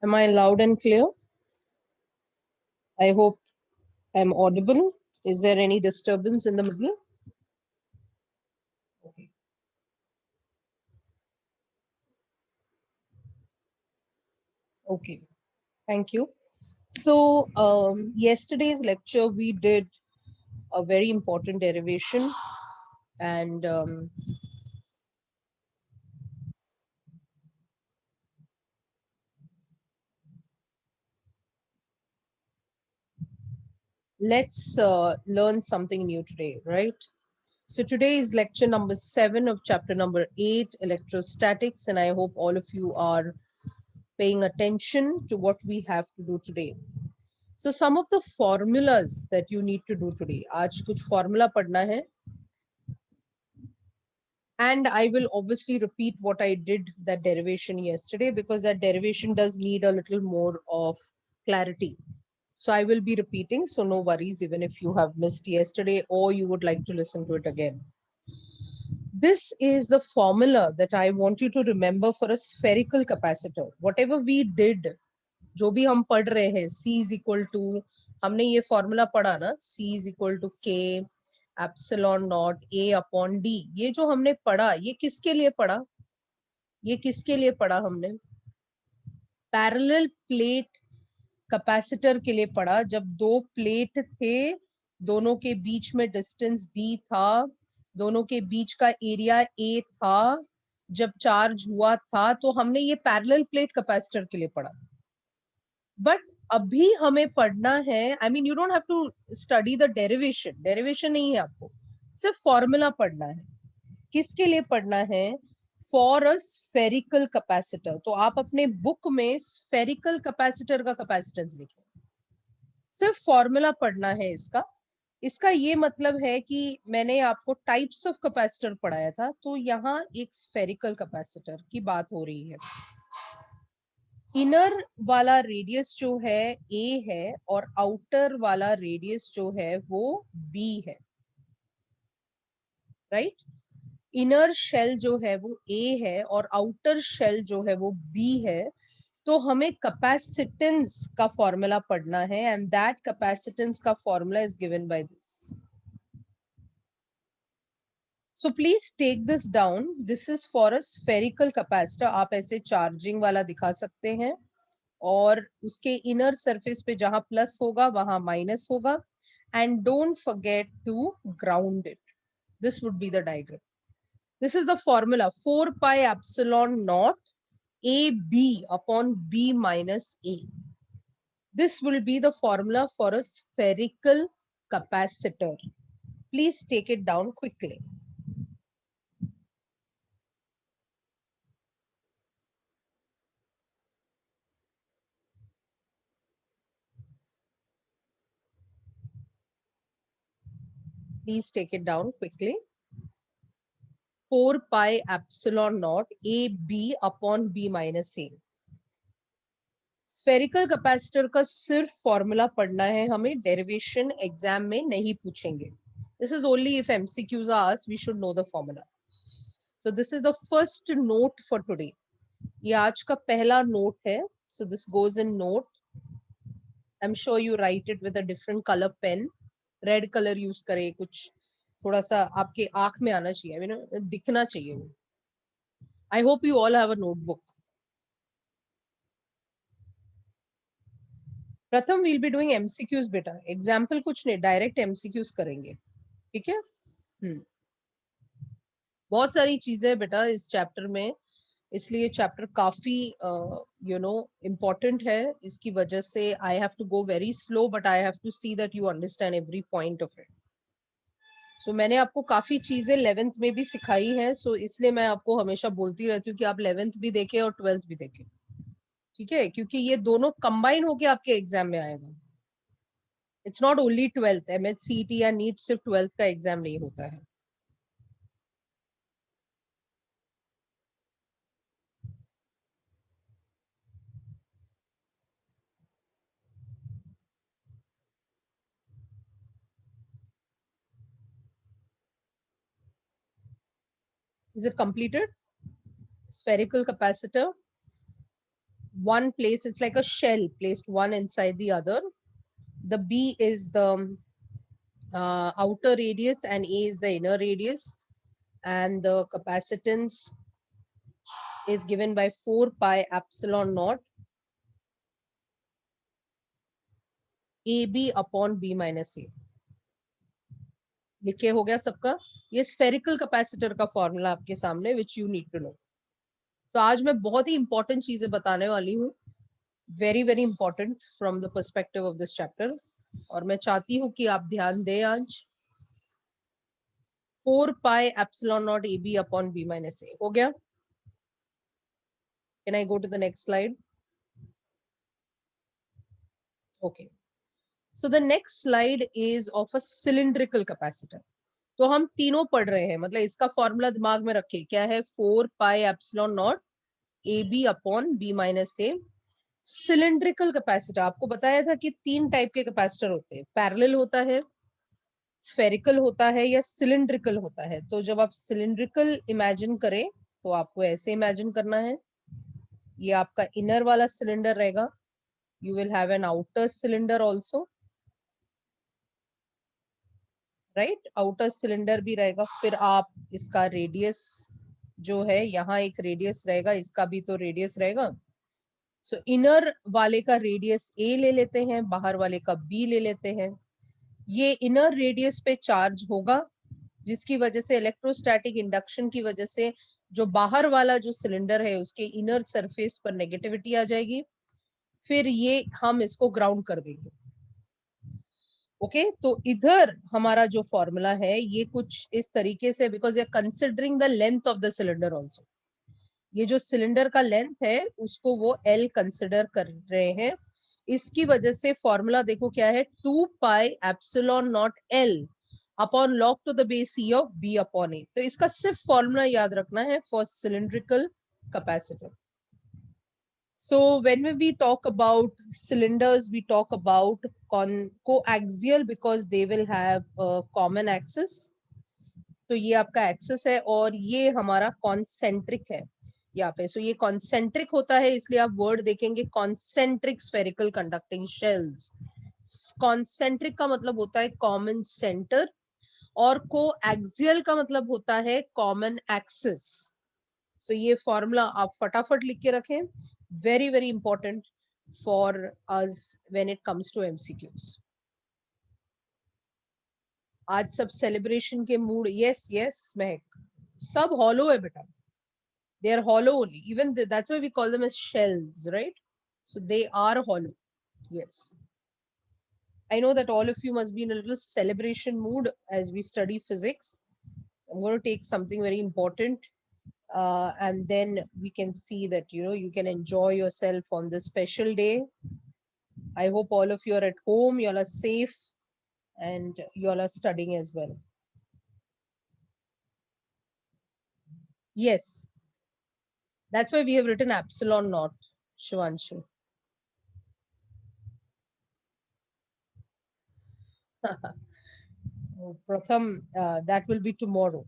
Am I loud and clear? I hope I'm audible. Is there any disturbance in the middle? Okay. Okay. Thank you. So yesterday's lecture, we did a very important derivation, and let's learn something new today, right? So today is lecture number 7 of chapter number 8, electrostatics, and I hope all of you are paying attention to what we have to do today. So some of the formulas that you need to do today. आज कुछ formula पढ़ना है. And I will obviously repeat what I did that derivation yesterday, because that derivation does need a little more of clarity. So I will be repeating, so no worries even if you have missed yesterday or you would like to listen to it again. This is the formula that I want you to remember for a spherical capacitor. Whatever we did, जो भी हम पढ़ रहे हैं, C is equal to, हमने ये formula पढ़ा ना, C is equal to K epsilon naught A upon D, ये जो हमने पढ़ा, ये किसके लिए पढ़ा? ये किसके लिए पढ़ा हमने? पैरेलल प्लेट कैपेसिटर के लिए पढ़ा. जब दो प्लेट थे, दोनों के बीच में डिस्टेंस D था, दोनों के बीच का एरिया A था, जब चार्ज हुआ था, तो हमने ये पैरेलल प्लेट कैपेसिटर के लिए पढ़ा. बट अभी हमें पढ़ना है, I mean you don't have to study the derivation नहीं है, आपको सिर्फ फॉर्मूला पढ़ना है. किसके लिए पढ़ना है? For a spherical capacitor. तो आप अपने बुक में स्फेरिकल कैपेसिटर का कैपेसिटेंस लिखें. सिर्फ फॉर्मूला पढ़ना है इसका. इसका ये मतलब है कि मैंने आपको टाइप्स ऑफ कैपेसिटर पढ़ाया था, तो यहाँ एक स्फेरिकल कैपेसिटर की बात हो रही है. इनर वाला रेडियस जो है A है और आउटर वाला रेडियस जो है वो B है, राइट? इनर शेल जो है वो A है और आउटर शेल जो है वो B है. तो हमें कैपेसिटेंस का फॉर्मूला पढ़ना है, एंड दैट कैपेसिटेंस का formula is given by this. So please take this down. This is for a spherical capacitor. आप ऐसे चार्जिंग वाला दिखा सकते हैं, और उसके इनर सरफेस पे जहां प्लस होगा वहां माइनस होगा. And don't forget to ground it. This would be the diagram. This is the formula 4 pi epsilon naught a b upon b minus a. This will be the formula for a spherical capacitor. Please take it down quickly. Please take it down quickly. 4 pi epsilon naught a b upon b minus a. Spherical capacitor का सिर्फ formula पढ़ना है हमें, derivation exam में नहीं पूछेंगे. This is only if MCQs are asked, we should know the formula. So this is the first note for today. ये आज का पहला नोट है. So this goes in note. I am sure you write it with a different colour pen. Red colour use करें, कुछ थोड़ा सा आपके आंख में आना चाहिए, I mean, दिखना चाहिए वो. आई hope you all have a notebook. प्रथम वील बी डूइंग एमसीक्यूज बेटा, एग्जाम्पल कुछ नहीं, डायरेक्ट एमसीक्यूज करेंगे, ठीक है? बहुत सारी चीजें बेटा इस चैप्टर में, इसलिए चैप्टर काफी इम्पोर्टेंट है. इसकी वजह से I have to go very slow, but I have to see that you understand every point of it. So मैंने आपको काफी चीजें 11th में भी सिखाई हैं, सो इसलिए मैं आपको हमेशा बोलती रहती हूँ कि आप 11th भी देखें और 12th भी देखें, ठीक है? क्योंकि ये दोनों कंबाइन होके आपके एग्जाम में आएगा. It's not only 12th. MHCET या नीट सिर्फ 12th का एग्जाम नहीं होता है. Is it completed? Spherical capacitor. one place, it's like a shell placed one inside the other. The B is the outer radius and A is the inner radius, and the capacitance is given by 4 pi epsilon naught AB upon B minus A. लिखे हो गया सबका? ये spherical capacitor का formula आपके सामने, which you need to know. तो आज मैं बहुत ही इंपॉर्टेंट चीजें बताने वाली हूँ, very very important from the perspective of this chapter, और मैं चाहती हूँ कि आप ध्यान दें आज. 4 pi epsilon naught AB upon B minus A. हो गया? Can I go to the next slide? Okay. So the next slide is of a cylindrical capacitor. तो हम तीनों पढ़ रहे हैं, मतलब इसका फॉर्मूला दिमाग में रखे, क्या है? 4 pi epsilon naught AB upon B minus A. Cylindrical capacitor, आपको बताया था कि 3 टाइप के कैपेसिटर होते हैं, पैरेलल होता है, स्फेरिकल होता है, या सिलिंड्रिकल होता है. तो जब आप सिलिंड्रिकल इमेजिन करें तो आपको ऐसे इमेजिन करना है, ये आपका इनर वाला सिलेंडर रहेगा, you will have an outer cylinder also, right? outer cylinder भी रहेगा. फिर आप इसका रेडियस जो है, यहाँ एक रेडियस रहेगा, इसका भी तो रेडियस रहेगा. सो इनर वाले का रेडियस A ले लेते हैं, बाहर वाले का B ले लेते हैं. ये इनर रेडियस पे चार्ज होगा, जिसकी वजह से इलेक्ट्रोस्टैटिक इंडक्शन की वजह से जो बाहर वाला जो सिलेंडर है उसके इनर सरफेस पर नेगेटिविटी आ जाएगी. फिर ये हम इसको ग्राउंड कर देंगे. ओके तो इधर हमारा जो फॉर्मूला है ये कुछ इस तरीके से, बिकॉज ये considering the length of the cylinder also, ये जो सिलेंडर का लेंथ है उसको वो L कंसिडर कर रहे हैं. इसकी वजह से फॉर्मूला देखो क्या है, 2 pi epsilon naught L upon log to the base E of B upon A. तो इसका सिर्फ फॉर्मूला याद रखना है for cylindrical capacitor. So when we talk about cylinders, we talk about coaxial because they will have a common axis. तो ये आपका axis है और ये हमारा कॉन्सेंट्रिक है यहाँ पे. सो ये कॉन्सेंट्रिक होता है, इसलिए आप वर्ड देखेंगे concentric spherical conducting shells. Concentric का मतलब होता है कॉमन सेंटर, और कोएक्सियल का मतलब होता है कॉमन एक्सिस. सो ये फॉर्मूला आप फटाफट लिख के रखें, very very important for us when it comes to MCQs. आज सब सेलिब्रेशन के मूड. यस यस महक, सब हॉलो है बेटा, they are hollow only, even that's why we call them as shells, right? So they are hollow. Yes, I know that all of you must be in a little celebration mood as we study physics. I'm going to take something very important, and then we can see that you can enjoy yourself on this special day. I hope all of you are at home, you all are safe, and you all are studying as well. Yes, that's why we have written epsilon naught, Shivanshu. Pratham, that will be tomorrow.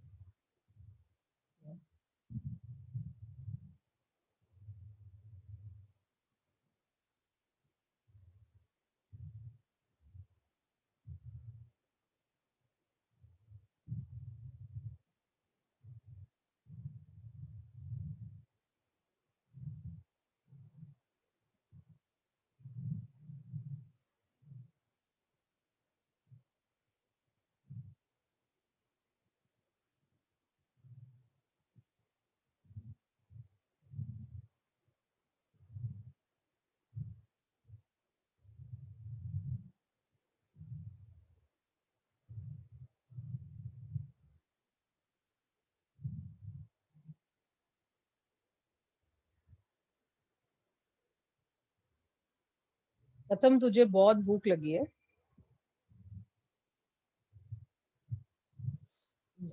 प्रथम, तुझे बहुत भूख लगी है.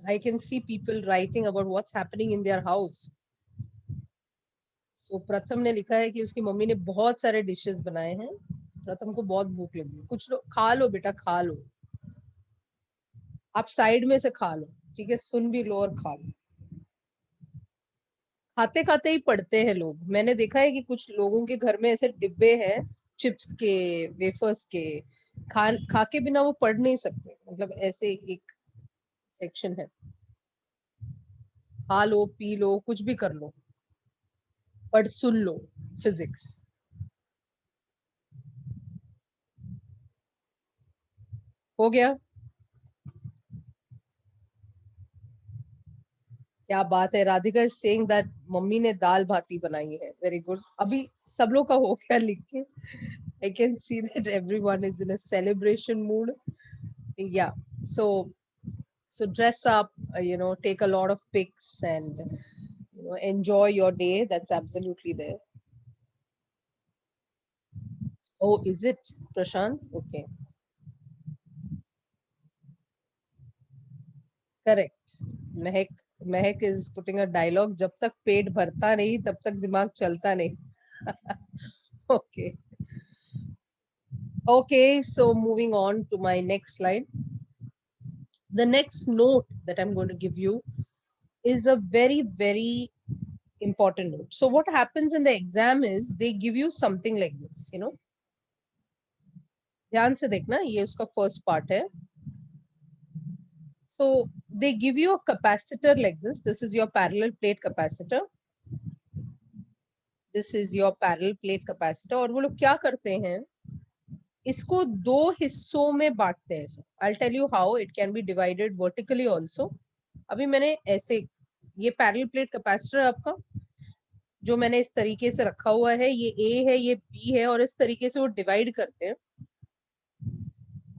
I can see people writing about what's happening in their house. So प्रथम ने लिखा है कि उसकी मम्मी ने बहुत सारे डिशेस बनाए हैं, प्रथम को बहुत भूख लगी है. कुछ लोग खा लो बेटा, खा लो, आप साइड में से खा लो, ठीक है, सुन भी लो और खा लो. खाते खाते ही पढ़ते हैं लोग। मैंने देखा है कि कुछ लोगों के घर में ऐसे डिब्बे हैं चिप्स के, वेफर्स के, खा के बिना वो पढ़ नहीं सकते, मतलब ऐसे एक सेक्शन है। खा लो, पी लो, कुछ भी कर लो, पर सुन लो फिजिक्स। हो गया? क्या बात है, Radhika is saying that mummy ने दाल भाती बनाई है। Very good. अभी सब लोग का हो गया लिख के। I can see that everyone is in a celebration mood. या, so dress up, take a lot of pics and enjoy your day. That's absolutely there. Oh, is it, Prashant? Okay, correct. Mehak, Mehak is putting a dialogue, जब तक पेट भरता नहीं तब तक दिमाग चलता नहीं। Okay. Okay, so moving on to my next slide. The next note that I'm going to give you is a very, very important note. So what happens in the exam is they give you something like this, ध्यान से देखना, ये उसका first part है. So they give you a capacitor like this. This is your parallel plate capacitor. This is your parallel plate capacitor. और वो लोग क्या करते हैं, इसको दो हिस्सों में बांटते हैं. I'll tell you how it can be divided vertically also. अभी मैंने ऐसे, ये पैरेलल प्लेट कैपेसिटर आपका जो मैंने इस तरीके से रखा हुआ है, ये ए है, ये बी है, और इस तरीके से वो डिवाइड करते हैं.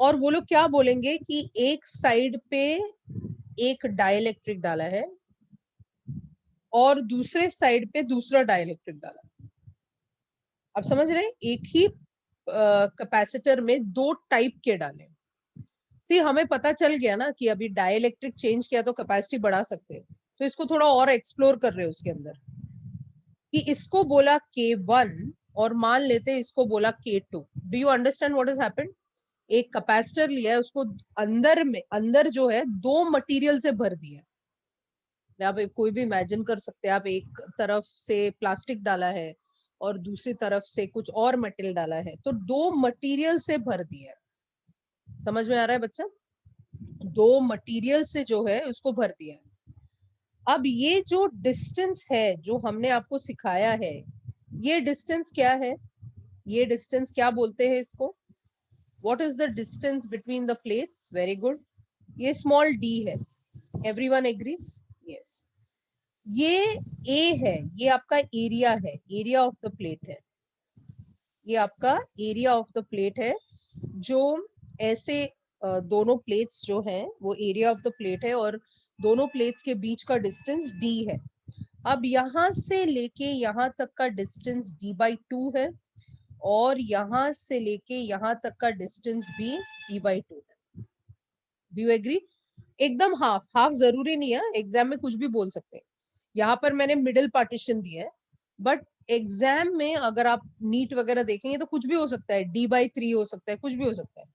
और वो लोग क्या बोलेंगे कि एक साइड पे एक डाइलेक्ट्रिक डाला है और दूसरे साइड पे दूसरा डाइलेक्ट्रिक डाला है. आप समझ रहे हैं, एक ही कैपेसिटर में दो टाइप के डाले. सी, हमें पता चल गया ना कि अभी डाइलेक्ट्रिक चेंज किया तो कैपेसिटी बढ़ा सकते हैं. तो इसको थोड़ा और एक्सप्लोर कर रहे हैं उसके अंदर, कि इसको बोला K1 और मान लेते इसको बोला K2. Do you understand what is happened? एक कैपेसिटर लिया है, उसको अंदर जो है दो मटेरियल से भर दिया है. आप कोई भी इमेजिन कर सकते हैं, आप एक तरफ से प्लास्टिक डाला है और दूसरी तरफ से कुछ और मटेरियल डाला है, तो दो मटेरियल से भर दिया है. समझ में आ रहा है बच्चा? दो मटेरियल से जो है उसको भर दिया है. अब ये जो डिस्टेंस है जो हमने आपको सिखाया है, ये डिस्टेंस क्या है? ये डिस्टेंस क्या बोलते हैं इसको? What is the distance between the plates? Very good, ये स्मॉल d है. Everyone agrees? यस. ये a है, ये आपका एरिया है, एरिया ऑफ द प्लेट है. ये आपका एरिया ऑफ द प्लेट है. जो ऐसे दोनों प्लेट्स जो हैं वो एरिया ऑफ द प्लेट है, और दोनों प्लेट्स के बीच का डिस्टेंस d है. अब यहां से लेके यहां तक का डिस्टेंस d/2 है, और यहां से लेके यहां तक का डिस्टेंस भी d/2 है. Do you agree? एकदम हाफ हाफ जरूरी नहीं है, एग्जाम में कुछ भी बोल सकते हैं. यहाँ पर मैंने मिडिल पार्टीशन दिया है, बट एग्जाम में अगर आप नीट वगैरह देखेंगे तो कुछ भी हो सकता है, d/3 हो सकता है, कुछ भी हो सकता है.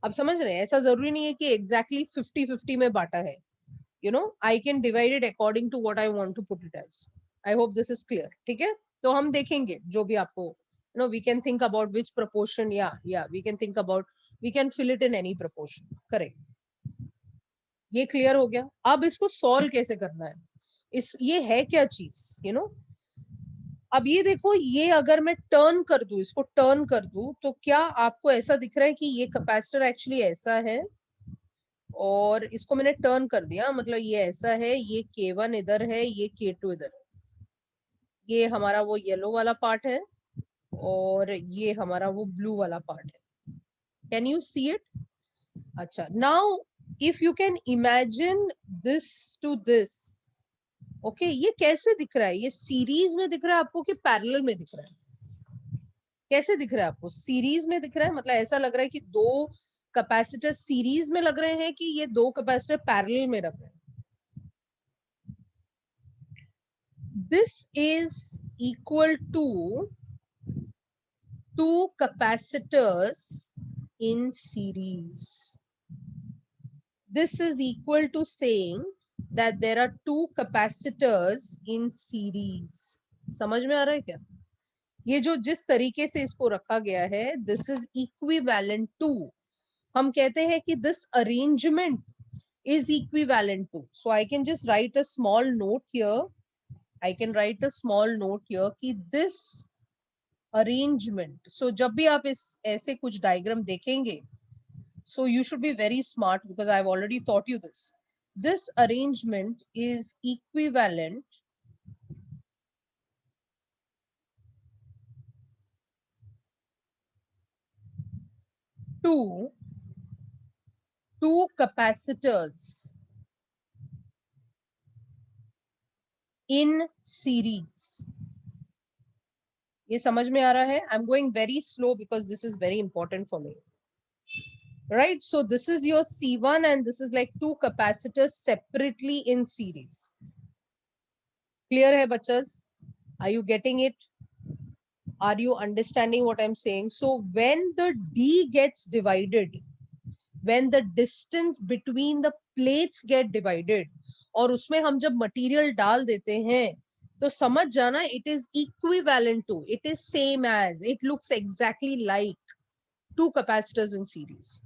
आप समझ रहे हैं, ऐसा जरूरी नहीं है कि एग्जैक्टली 50-50 में बांटा है. I can divide it according to what I want to put it as. I hope this is clear. ठीक है, तो हम देखेंगे जो भी आपको, we can think about which proportion, या we can think about, we can fill it in any proportion. Correct. ये क्लियर हो गया. अब इसको सॉल्व कैसे करना है, ये है क्या चीज, अब ये देखो, ये अगर मैं टर्न कर दूं, इसको टर्न कर दूं, तो क्या आपको ऐसा दिख रहा है कि ये कैपेसिटर एक्चुअली ऐसा है, और इसको मैंने टर्न कर दिया, मतलब ये ऐसा है, ये K1 इधर है, ये K2 इधर है. ये हमारा वो येलो वाला पार्ट है, और ये हमारा वो ब्लू वाला पार्ट है. Can you see it? अच्छा, now if you can imagine this to this. Okay, ये कैसे दिख रहा है? ये सीरीज में दिख रहा है आपको कि पैरेलल में दिख रहा है? कैसे दिख रहा है आपको? सीरीज में दिख रहा है, मतलब ऐसा लग रहा है कि दो कैपेसिटर सीरीज में लग रहे हैं, कि ये दो कैपेसिटर पैरेलल में रख रहे हैं? This is equal to two capacitors in series. This is equal to saying that there are two capacitors in series. समझ में आ रहा है क्या? ये जो जिस तरीके से इसको रखा गया है, this is equivalent to, हम कहते हैं कि this arrangement is equivalent to. So I can just write a small note here. I can write a small note here कि this arrangement. So जब भी आप इस ऐसे कुछ डायग्राम देखेंगे, so you should be very smart because I've already taught you this. This arrangement is equivalent to two capacitors in series. ये समझ में आ रहा है? I'm going very slow because this is very important for me. Right? So this is your C1 and this is like two capacitors separately in series. Clear hai bachas? Are you getting it? Are you understanding what I'm saying? So when the D gets divided, when the distance between the plates get divided, और उसमें हम जब material डाल देते हैं, तो समझ जाना it is equivalent to, it is same as, it looks exactly like two capacitors in series.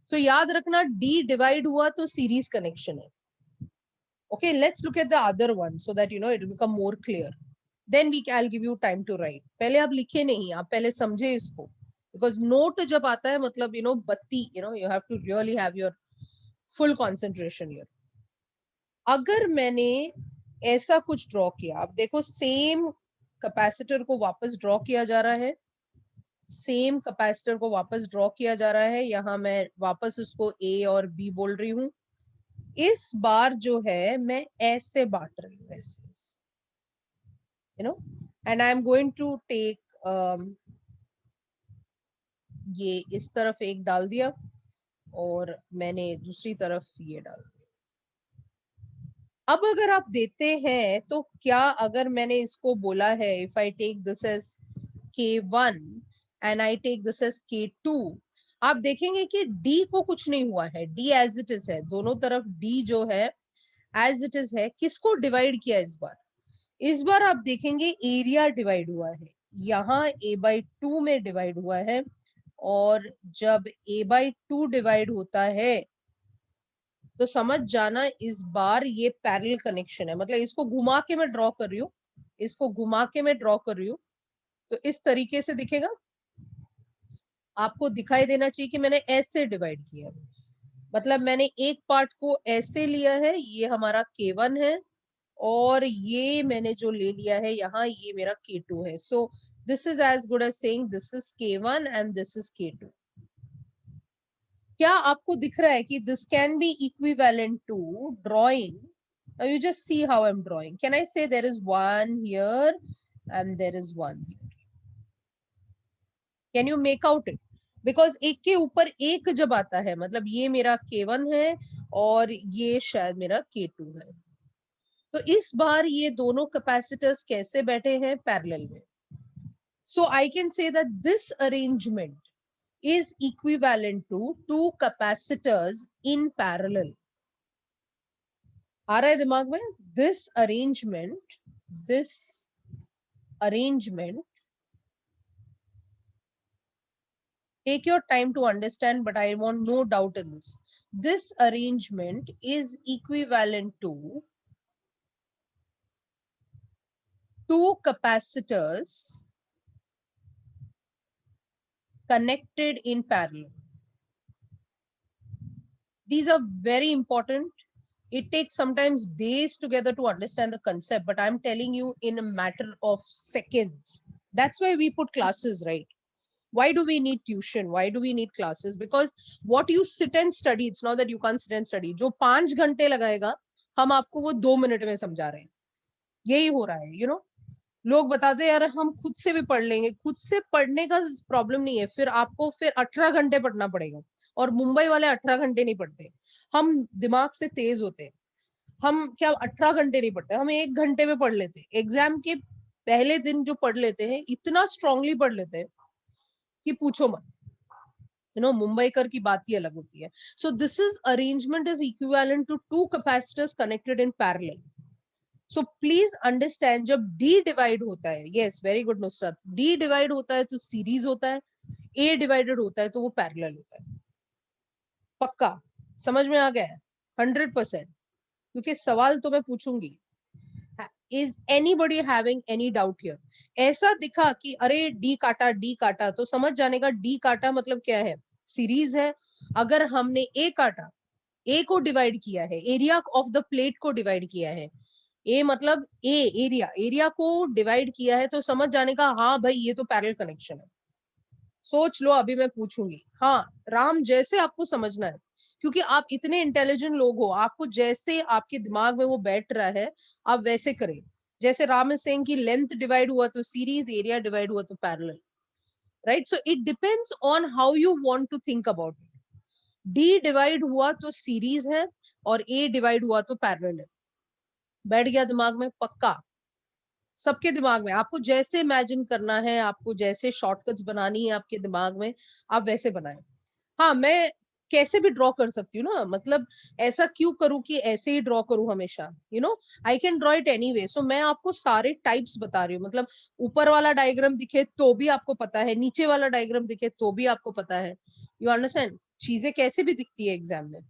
So याद रखना D divide हुआ तो series connection है. Okay, let's look at the other one so that you know it will become more clear. Then I'll give you time to write. पहले आप लिखे नहीं, आप पहले समझे इसको. Because note जब आता है मतलब you know बत्ती, you know you have to really have your full concentration here. अगर मैंने ऐसा कुछ ड्रॉ किया, आप देखो सेम कैपेसिटर को वापस ड्रॉ किया जा रहा है, सेम कैपेसिटर को वापस ड्रॉ किया जा रहा है. यहाँ मैं वापस उसको A और B बोल रही हूँ. इस बार जो है मैं ऐसे बांट रही हूँ, ऐसे, you know, and I am going to take ये इस तरफ एक डाल दिया और मैंने दूसरी तरफ ये डाल दिया. अब अगर आप देते हैं तो क्या, अगर मैंने इसको बोला है if I take this as K1 and I take this as K2, आप देखेंगे कि D को कुछ नहीं हुआ है, D as it is है, दोनों तरफ D जो है as it is है. किसको डिवाइड किया इस बार? इस बार आप देखेंगे एरिया डिवाइड हुआ है, यहाँ A/2 में डिवाइड हुआ है. और जब A/2 डिवाइड होता है तो समझ जाना इस बार ये पैरेलल कनेक्शन है. मतलब इसको घुमा के मैं ड्रॉ कर रही हूँ, इसको घुमा के मैं ड्रॉ कर रही हूँ, तो इस तरीके से दिखेगा. आपको दिखाई देना चाहिए कि मैंने ऐसे डिवाइड किया है. मतलब मैंने एक पार्ट को ऐसे लिया है, ये हमारा K1 है, और ये मैंने जो ले लिया है यहाँ, ये मेरा K2 है. So this is as good as saying this is K1 and this is K2. क्या आपको दिख रहा है कि this can be equivalent to drawing? You just see how I'm drawing. Can I say there is one here and there is one here? Can you make out it? Because एक के ऊपर एक जब आता है, मतलब ये मेरा K1 है और ये शायद मेरा K2 है. तो इस बार ये दोनों कैपेसिटर्स कैसे बैठे हैं? पैरेलल में. So I can say that this arrangement is equivalent to two capacitors in parallel. आ रहा है दिमाग में? This arrangement, take your time to understand, but I want no doubt in this. This arrangement is equivalent to two capacitors connected in parallel. These are very important. It takes sometimes days together to understand the concept, but I'm telling you in a matter of seconds. That's why we put classes, right? Why do we need tuition? Why do we need classes? Because what you sit and study, it's not that you can't sit and study. जो 5 घंटे लगाएगा, हम आपको वो 2 minute में समझा रहे हैं. यही हो रहा है, you know. लोग बताते हैं यार हम खुद से भी पढ़ लेंगे. खुद से पढ़ने का प्रॉब्लम नहीं है, फिर आपको फिर 18 घंटे पढ़ना पड़ेगा. और मुंबई वाले 18 घंटे नहीं पढ़ते. हम दिमाग से तेज होते हैं. हम क्या 18 घंटे नहीं पढ़ते, हम 1 घंटे में पढ़ लेते हैं. एग्जाम के पहले दिन जो पढ़ लेते हैं, इतना स्ट्रांगली पढ़ लेते हैं कि पूछो मत. मुंबईकर की बात ही अलग होती है. So this is arrangement is equivalent to two capacitors connected in parallel. So please understand, जब D डिवाइड होता है, yes very good Nusrat, D divide होता है तो सीरीज होता है, A डिवाइडेड होता है तो वो पैरेलल होता है. पक्का समझ में आ गया है? 100%. क्योंकि सवाल तो मैं पूछूंगी. Is anybody having any doubt here? ऐसा दिखा कि अरे डी काटा तो समझ जाने का डी काटा मतलब क्या है, सीरीज है. अगर हमने ए काटा, ए को डिवाइड किया है, एरिया ऑफ द प्लेट को डिवाइड किया है, ए मतलब ए एरिया को डिवाइड किया है, तो समझ जाने का हाँ भाई ये तो पैरेलल कनेक्शन है. सोच लो, अभी मैं पूछूंगी. हाँ राम, जैसे आपको समझना है, क्योंकि आप इतने इंटेलिजेंट लोग हो, आपको जैसे आपके दिमाग में वो बैठ रहा है आप वैसे करें. जैसे राम इज सेइंग कि लेंथ डिवाइड हुआ तो सीरीज, एरिया डिवाइड हुआ तो parallel, right? So it depends on how you want to think about it. D divide हुआ तो सीरीज है और ए डिवाइड हुआ तो पैरेलल है. बैठ गया दिमाग में? पक्का सबके दिमाग में? आपको जैसे इमेजिन करना है, आपको जैसे शॉर्टकट्स बनानी है आपके दिमाग में, आप वैसे बनाएं. हाँ मैं कैसे भी ड्रॉ कर सकती हूँ ना, मतलब ऐसा क्यों करूँ कि ऐसे ही ड्रॉ करूँ हमेशा, I can draw it anyway. So मैं आपको सारे टाइप्स बता रही हूँ, मतलब ऊपर वाला डायग्राम दिखे तो भी आपको पता है, नीचे वाला डायग्राम दिखे तो भी आपको पता है. यू अंडरस्टैंड चीजें कैसे भी दिखती है एग्जाम में.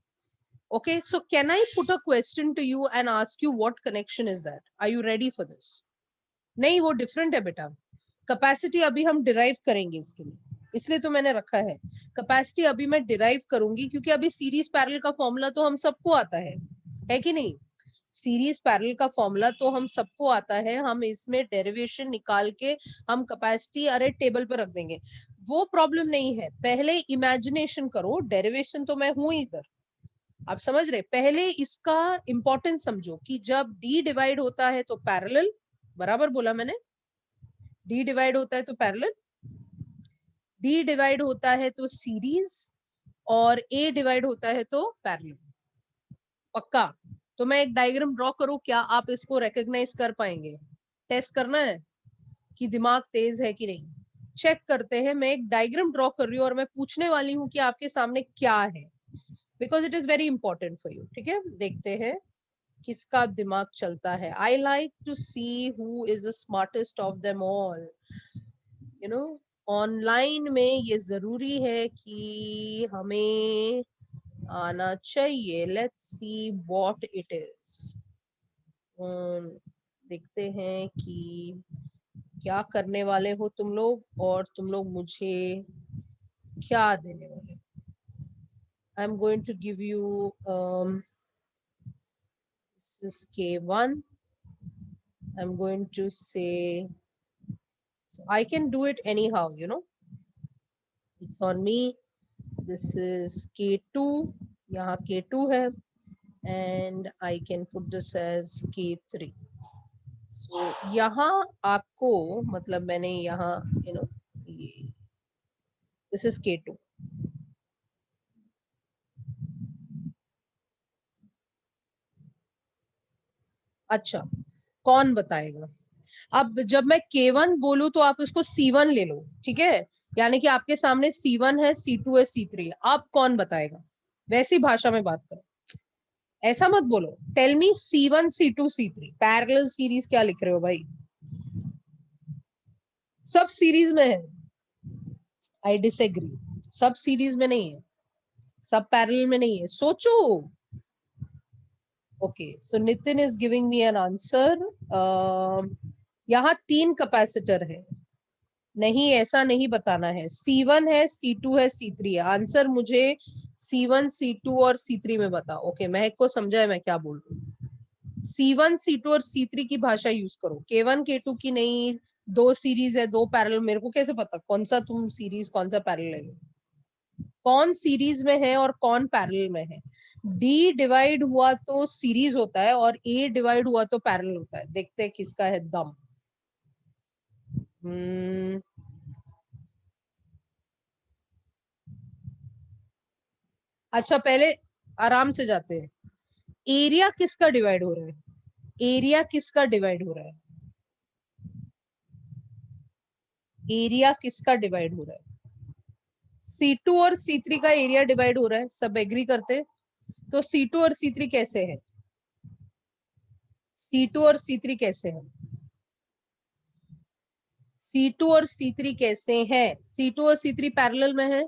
Okay, so can I put a question to you and ask you what connection is that? Are you ready for this? नहीं वो डिफरेंट है बेटा. कैपेसिटी अभी हम डिराइव करेंगे इसके लिए, इसलिए तो मैंने रखा है. कैपेसिटी अभी मैं डिराइव करूंगी, क्योंकि अभी सीरीज पैरेलल का फॉर्मूला तो हम सबको आता है कि नहीं? सीरीज पैरेलल का फॉर्मूला तो हम सबको आता है. हम इसमें डेरिवेशन निकाल के हम कैपेसिटी अरे टेबल पर रख देंगे, वो प्रॉब्लम नहीं है. पहले इमेजिनेशन करो, डेरिवेशन तो मैं हूं इधर, आप समझ रहे? पहले इसका इंपॉर्टेंस समझो कि जब डी डिवाइड होता है तो पैरेलल, बराबर बोला मैंने, डी डिवाइड होता है तो पैरेलल, डी डिवाइड होता है तो सीरीज, और ए डिवाइड होता है तो पैरेलल. पक्का? तो मैं एक डायग्राम ड्रॉ करूं, क्या आप इसको रिकॉग्नाइज कर पाएंगे? टेस्ट करना है कि दिमाग तेज है कि नहीं. चेक करते हैं. मैं एक डायग्राम ड्रॉ कर रही हूँ और मैं पूछने वाली हूँ कि आपके सामने क्या है, because it is very important for you. ठीक है, देखते हैं किसका दिमाग चलता है. I like to see who is the smartest of them all. Online में ये जरूरी है कि हमें आना चाहिए. Let's see what it is. देखते हैं कि क्या करने वाले हो तुम लोग, और तुम लोग मुझे क्या देने वाले. I am going to give you this is K1. I'm going to say, so I can do it anyhow, it's on me. This is K2, यहाँ K2 है, and I can put this as K3. So यहाँ आपको, मतलब मैंने यहाँ ये this is K2. अच्छा, कौन बताएगा? अब जब मैं K1 बोलूं तो आप उसको C1 ले लो, ठीक है? यानी कि आपके सामने C1 है, C2 है, C3 है. आप कौन बताएगा? वैसी भाषा में बात करो, ऐसा मत बोलो. Tell me C1 C2 C3 parallel series क्या लिख रहे हो भाई? सब सीरीज में है. I disagree. सब सीरीज में नहीं है, सब पैरेलल में नहीं है. सोचो. Okay, so Nitin is giving me an answer. यहाँ 3 कैपेसिटर है. नहीं, ऐसा नहीं बताना है. C1 है, C2 है, C3 है. आंसर मुझे C1 C2 और C3 में बताओ. ओके, महक को समझा है मैं क्या बोल रही हूँ. C1 C2 और C3 की भाषा यूज करो, K1 K2 की नहीं. 2 सीरीज है, 2 पैरेलल. मेरे को कैसे पता कौन सा तुम सीरीज कौन सा पैरेलल है? कौन सीरीज में है और कौन पैरेलल में है? डी डिवाइड हुआ तो सीरीज होता है और ए डिवाइड हुआ तो पैरेलल होता है. देखते हैं किसका है दम. अच्छा, पहले आराम से जाते हैं. एरिया किसका डिवाइड हो रहा है? एरिया किसका डिवाइड हो रहा है? एरिया किसका डिवाइड हो रहा है? C2 और C3 का एरिया डिवाइड हो रहा है, सब एग्री करते हैं? तो C2 और C3 कैसे है? C2 और C3 कैसे है? C2 और C3 कैसे हैं? C2 और C3 पैरेलल में है।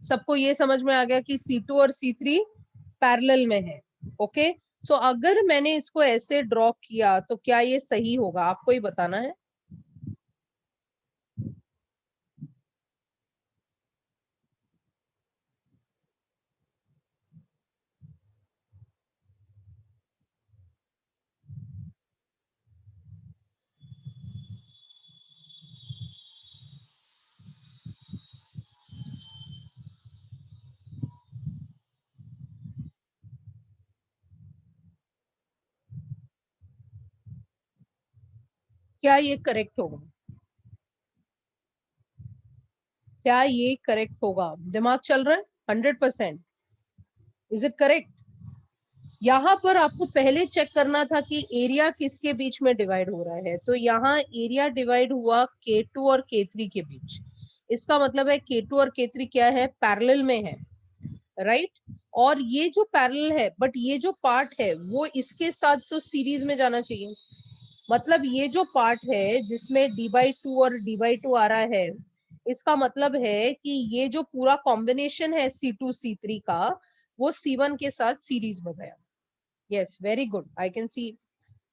सबको ये समझ में आ गया कि C2 और C3 पैरेलल में है। ओके, सो अगर मैंने इसको ऐसे ड्रॉ किया तो क्या ये सही होगा? आपको ही बताना है। क्या ये करेक्ट होगा? क्या ये करेक्ट होगा? दिमाग चल रहा है 100%? Is it correct? यहाँ पर आपको पहले चेक करना था कि एरिया किसके बीच में डिवाइड हो रहा है। तो यहाँ एरिया डिवाइड हुआ K2 और K3 के बीच। इसका मतलब है K2 और K3 क्या है? पैरेलल में है, राइट? और ये जो पैरेलल है, बट ये जो पार्ट है वो इसके साथ तो सीरीज में जाना चाहिए। मतलब ये जो पार्ट है जिसमें d/2 और d/2 आ रहा है, इसका मतलब है कि ये जो पूरा कॉम्बिनेशन है C2 C3 का, वो C1 के साथ सीरीज में गया। Yes, very good. I can see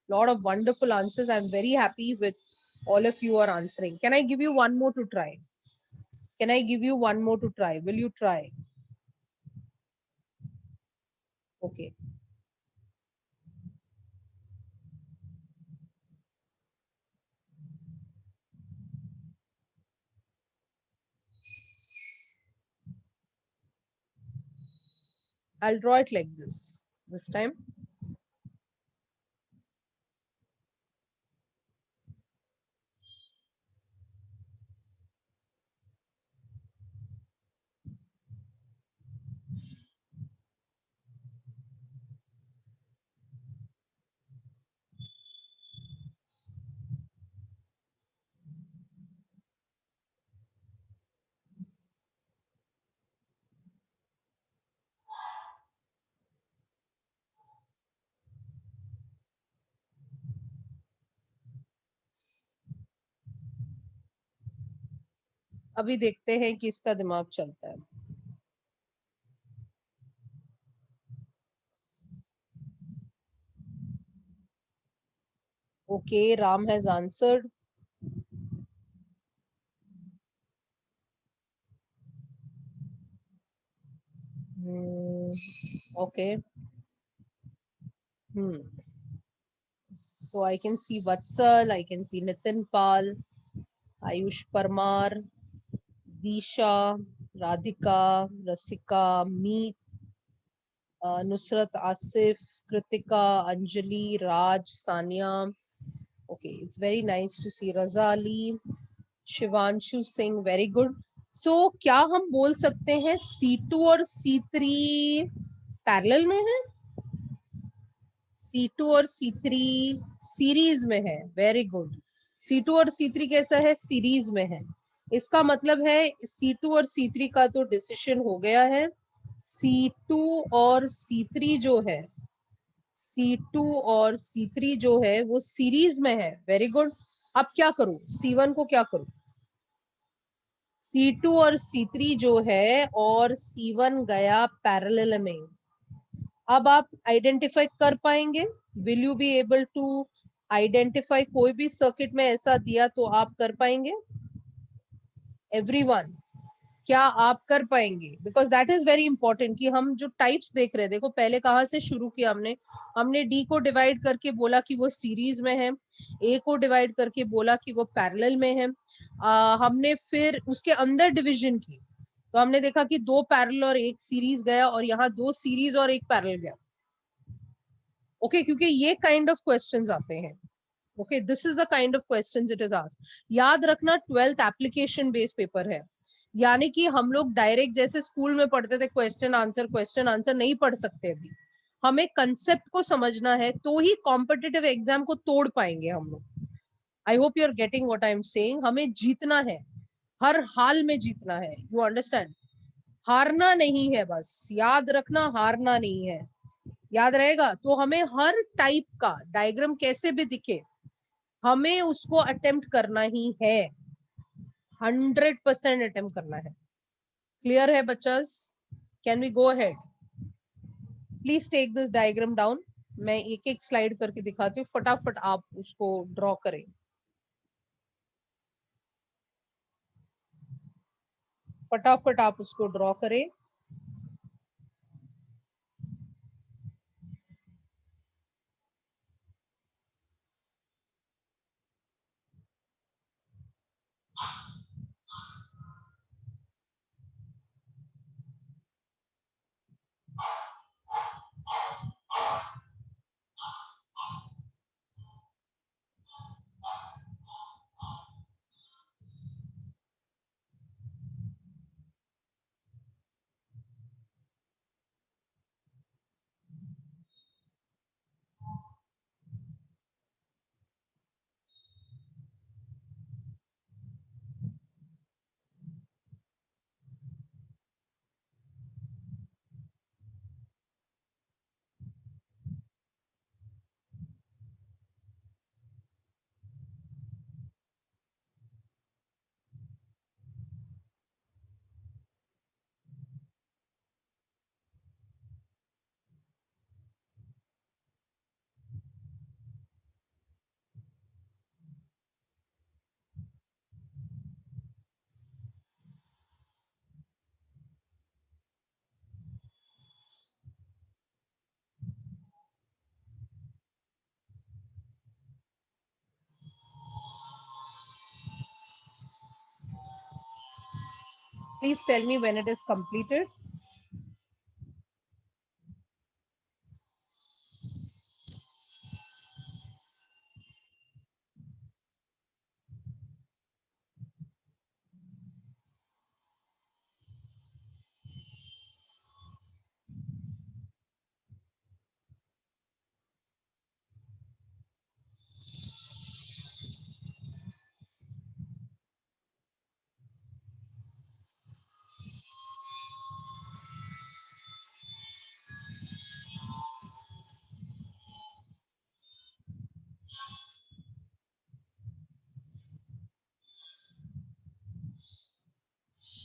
lot of wonderful answers. I'm very happy with all of you are answering. Can I give you one more to try? Can I give you one more to try? Will you try? Okay. I'll draw it like this time. अभी देखते हैं कि इसका दिमाग चलता है। Okay, Ram has answered. Okay. So I can see Vatsal, I can see Nitin Pal, Ayush Parmar, Disha, Radhika, Rasika, Meet, Nusrat Asif, Kritika, Anjali, Raj, Sania. Okay, it's very nice to see Raza Ali, Shivanshu Singh, very good. So क्या हम बोल सकते हैं C2 और C3 parallel में है? C2 और C3 series में है, वेरी गुड। C2 और C3 कैसा है? सीरीज में है। इसका मतलब है C2 और C3 का तो डिसीजन हो गया है। C2 और C3 जो है, C2 और C3 जो है वो सीरीज में है, वेरी गुड। अब क्या करूं? C1 को क्या करूं? C2 और C3 जो है और C1 गया पैरेलल में। अब आप आइडेंटिफाई कर पाएंगे? Will you be able to identify? कोई भी सर्किट में ऐसा दिया तो आप कर पाएंगे? एवरीवन, क्या आप कर पाएंगे? Because that is very important कि हम जो टाइप्स देख रहे हैं, देखो पहले कहाँ से शुरू किया हमने? हमने डी को डिवाइड करके बोला कि वो सीरीज में है, ए को डिवाइड करके बोला कि वो पैरेलल में है। हमने फिर उसके अंदर डिवीजन की, तो हमने देखा कि 2 पैरेलल और 1 सीरीज गया, और यहाँ 2 सीरीज और 1 पैरेलल गया। ओके, क्योंकि ये काइंड ऑफ क्वेश्चंस आते हैं। Okay, this is the kind of questions it is asked. याद रखना 12th एप्लीकेशन बेस्ड पेपर है, यानी कि हम लोग डायरेक्ट जैसे स्कूल में पढ़ते थे क्वेश्चन आंसर नहीं पढ़ सकते। अभी हमें कंसेप्ट को समझना है, तो ही कॉम्पिटिटिव एग्जाम को तोड़ पाएंगे हम लोग। I hope you are getting what I am saying. हमें जीतना है, हर हाल में जीतना है, यू अंडरस्टैंड? हारना नहीं है, बस याद रखना, हारना नहीं है। याद रहेगा? तो हमें हर टाइप का डायग्राम कैसे भी दिखे, हमें उसको अटेम्प्ट करना ही है, 100% अटेम्प्ट करना है। क्लियर है बच्चस? Can we go ahead? Please take this diagram down. मैं एक एक स्लाइड करके दिखाती हूँ, फटाफट आप उसको ड्रॉ करें। फटाफट आप उसको ड्रॉ करें। Please tell me when it is completed.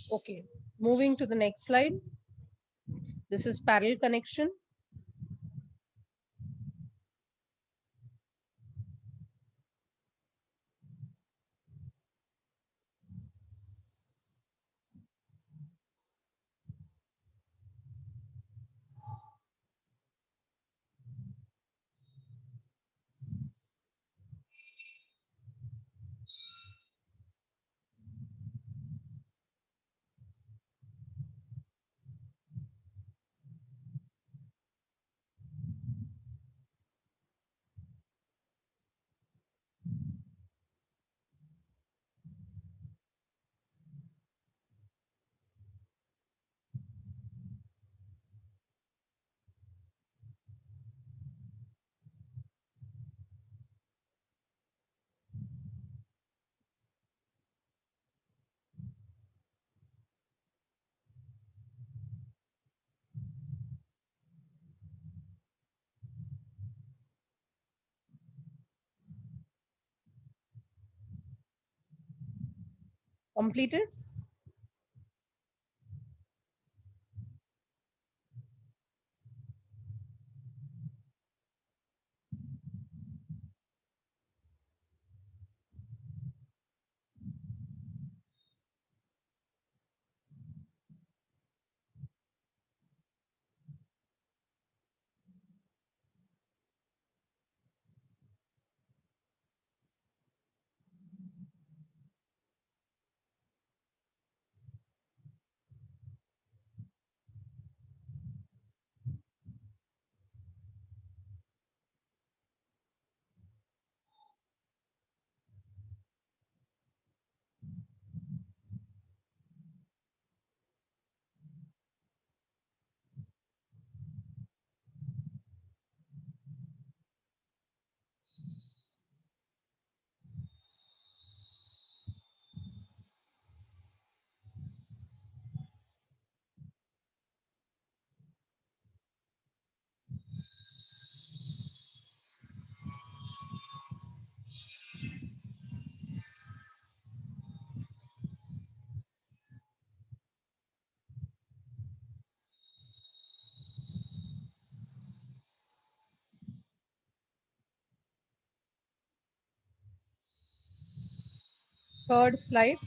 Okay, moving to the next slide. This is parallel connection. Completed? Third slide.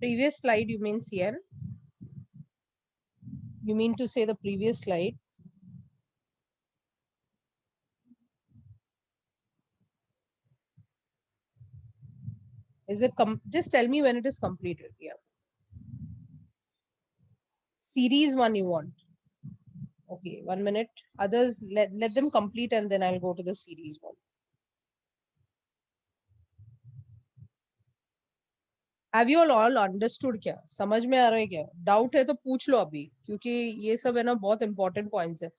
Previous slide, you mean CN? You mean to say the previous slide? Is it just tell me when it is completed? Yeah. Series 1 you want? Okay, 1 minute. Others, let them complete and then I'll go to the series 1. Have you all understood क्या? समझ में आ रहा है क्या? Doubt है तो पूछ लो अभी, क्योंकि ये सब है ना बहुत इंपॉर्टेंट पॉइंट्स है.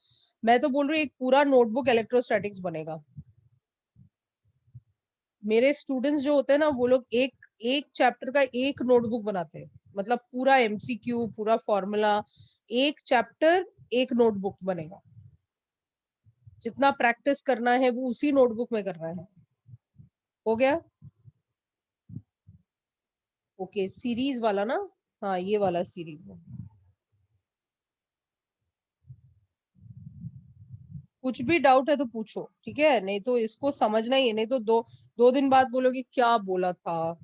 मैं तो बोल रही हूँ एक पूरा नोटबुक इलेक्ट्रोस्टैटिक्स बनेगा. मेरे स्टूडेंट्स जो होते हैं ना वो लोग एक एक चैप्टर का एक नोटबुक बनाते हैं. मतलब पूरा एमसीक्यू, पूरा फॉर्मूला, एक चैप्टर एक नोटबुक बनेगा. जितना प्रैक्टिस करना है वो उसी नोटबुक में करना है. हो गया? ओके, सीरीज वाला ना. हाँ, ये वाला सीरीज है. कुछ भी डाउट है तो पूछो, ठीक है? नहीं तो इसको समझना ही है, नहीं तो दो दो दिन बाद बोलोगे क्या बोला था.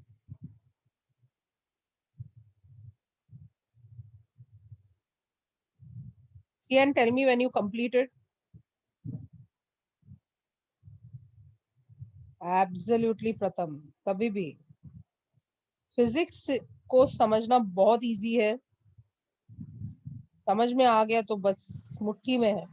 CN, tell me when you completed. Absolutely प्रथम. कभी भी फिजिक्स को समझना बहुत इजी है. समझ में आ गया तो बस मुट्ठी में है.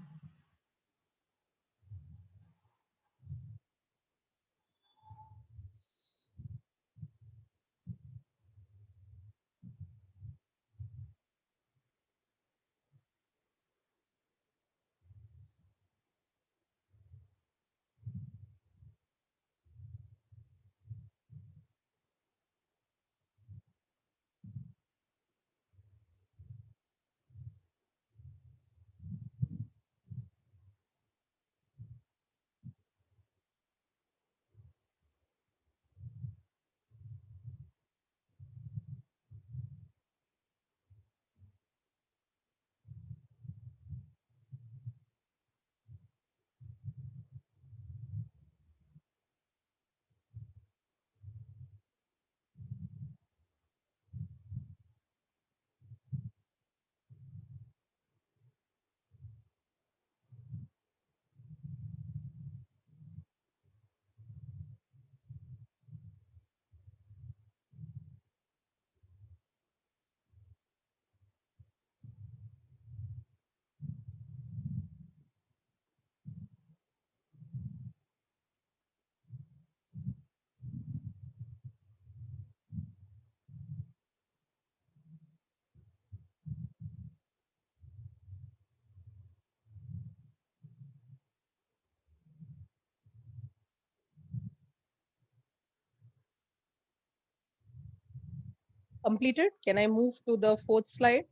Completed. Can I move to the fourth slide?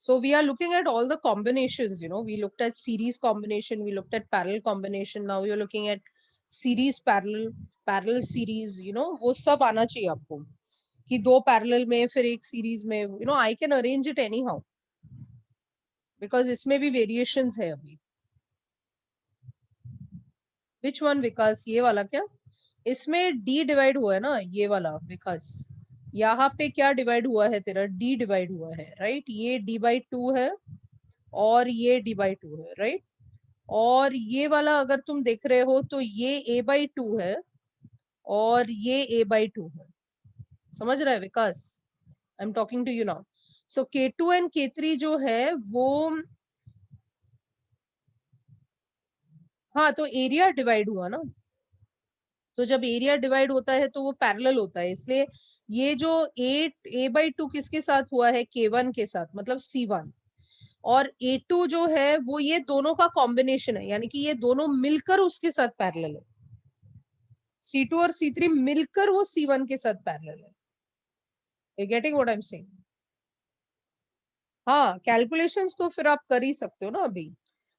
So we are looking at all the combinations. We looked at series combination, we looked at parallel combination. Now we are looking at series parallel series. वो सब आना चाहिए आपको कि दो parallel में फिर एक सीरीज में. I can arrange it anyhow because इसमें भी variations है अभी. Which one? विकास, ये वाला क्या? इसमें D डिवाइड हुआ है ना, ये वाला विकास. यहाँ पे क्या डिवाइड हुआ है तेरा, डी डिवाइड हुआ है, राइट। ये d/2 है और ये d/2 है, राइट। और ये वाला अगर तुम देख रहे हो तो ये a/2 है और ये a/2 है। समझ रहा है Vikas? I am talking to you now. So K2 and K3 जो है वो, हाँ तो एरिया डिवाइड हुआ ना। तो जब एरिया डिवाइड होता है तो वो पैरेलल होता है, इसलिए ये जो a/2 किसके साथ हुआ है, K1 के साथ, मतलब C1। और A2 जो है वो ये दोनों का कॉम्बिनेशन है, यानी कि ये दोनों मिलकर उसके साथ पैरेलल है। C2 और C3 मिलकर वो C1 के साथ पैरेलल है। You getting what I am saying? हाँ, कैलकुलेशंस तो फिर आप कर ही सकते हो ना। अभी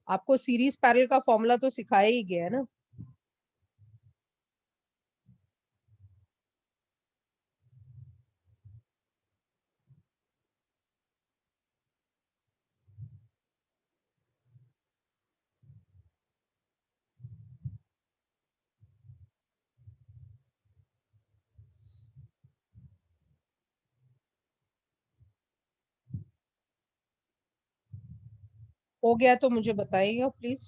आपको सीरीज पैरेलल का फॉर्मूला तो सिखाया ही गया है ना। हो गया तो मुझे बताइएगा प्लीज।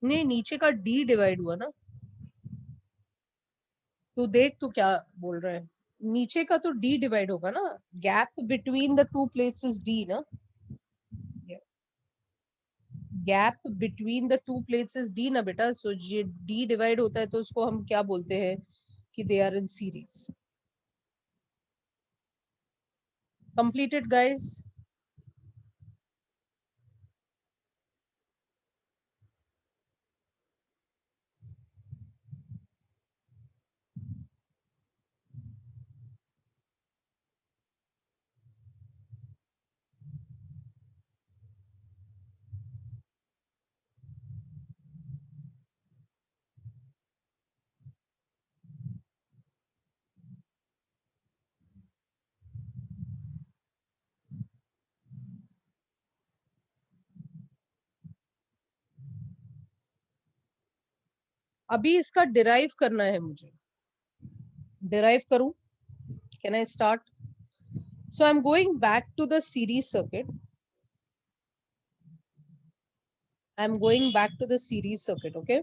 नहीं, नीचे का डी डिवाइड हुआ ना। तू देख तू क्या बोल रहा है। नीचे का तो डी डिवाइड होगा ना। Gap between the two plates is D ना। Gap between the two plates is D ना बेटा। सो ये डी डिवाइड होता है तो उसको हम क्या बोलते हैं कि they are in series. Completed guys? अभी इसका डिराइव करना है मुझे। डिराइव करूं? Can I start? So I am going back to the series circuit. I am going back to the series circuit, okay.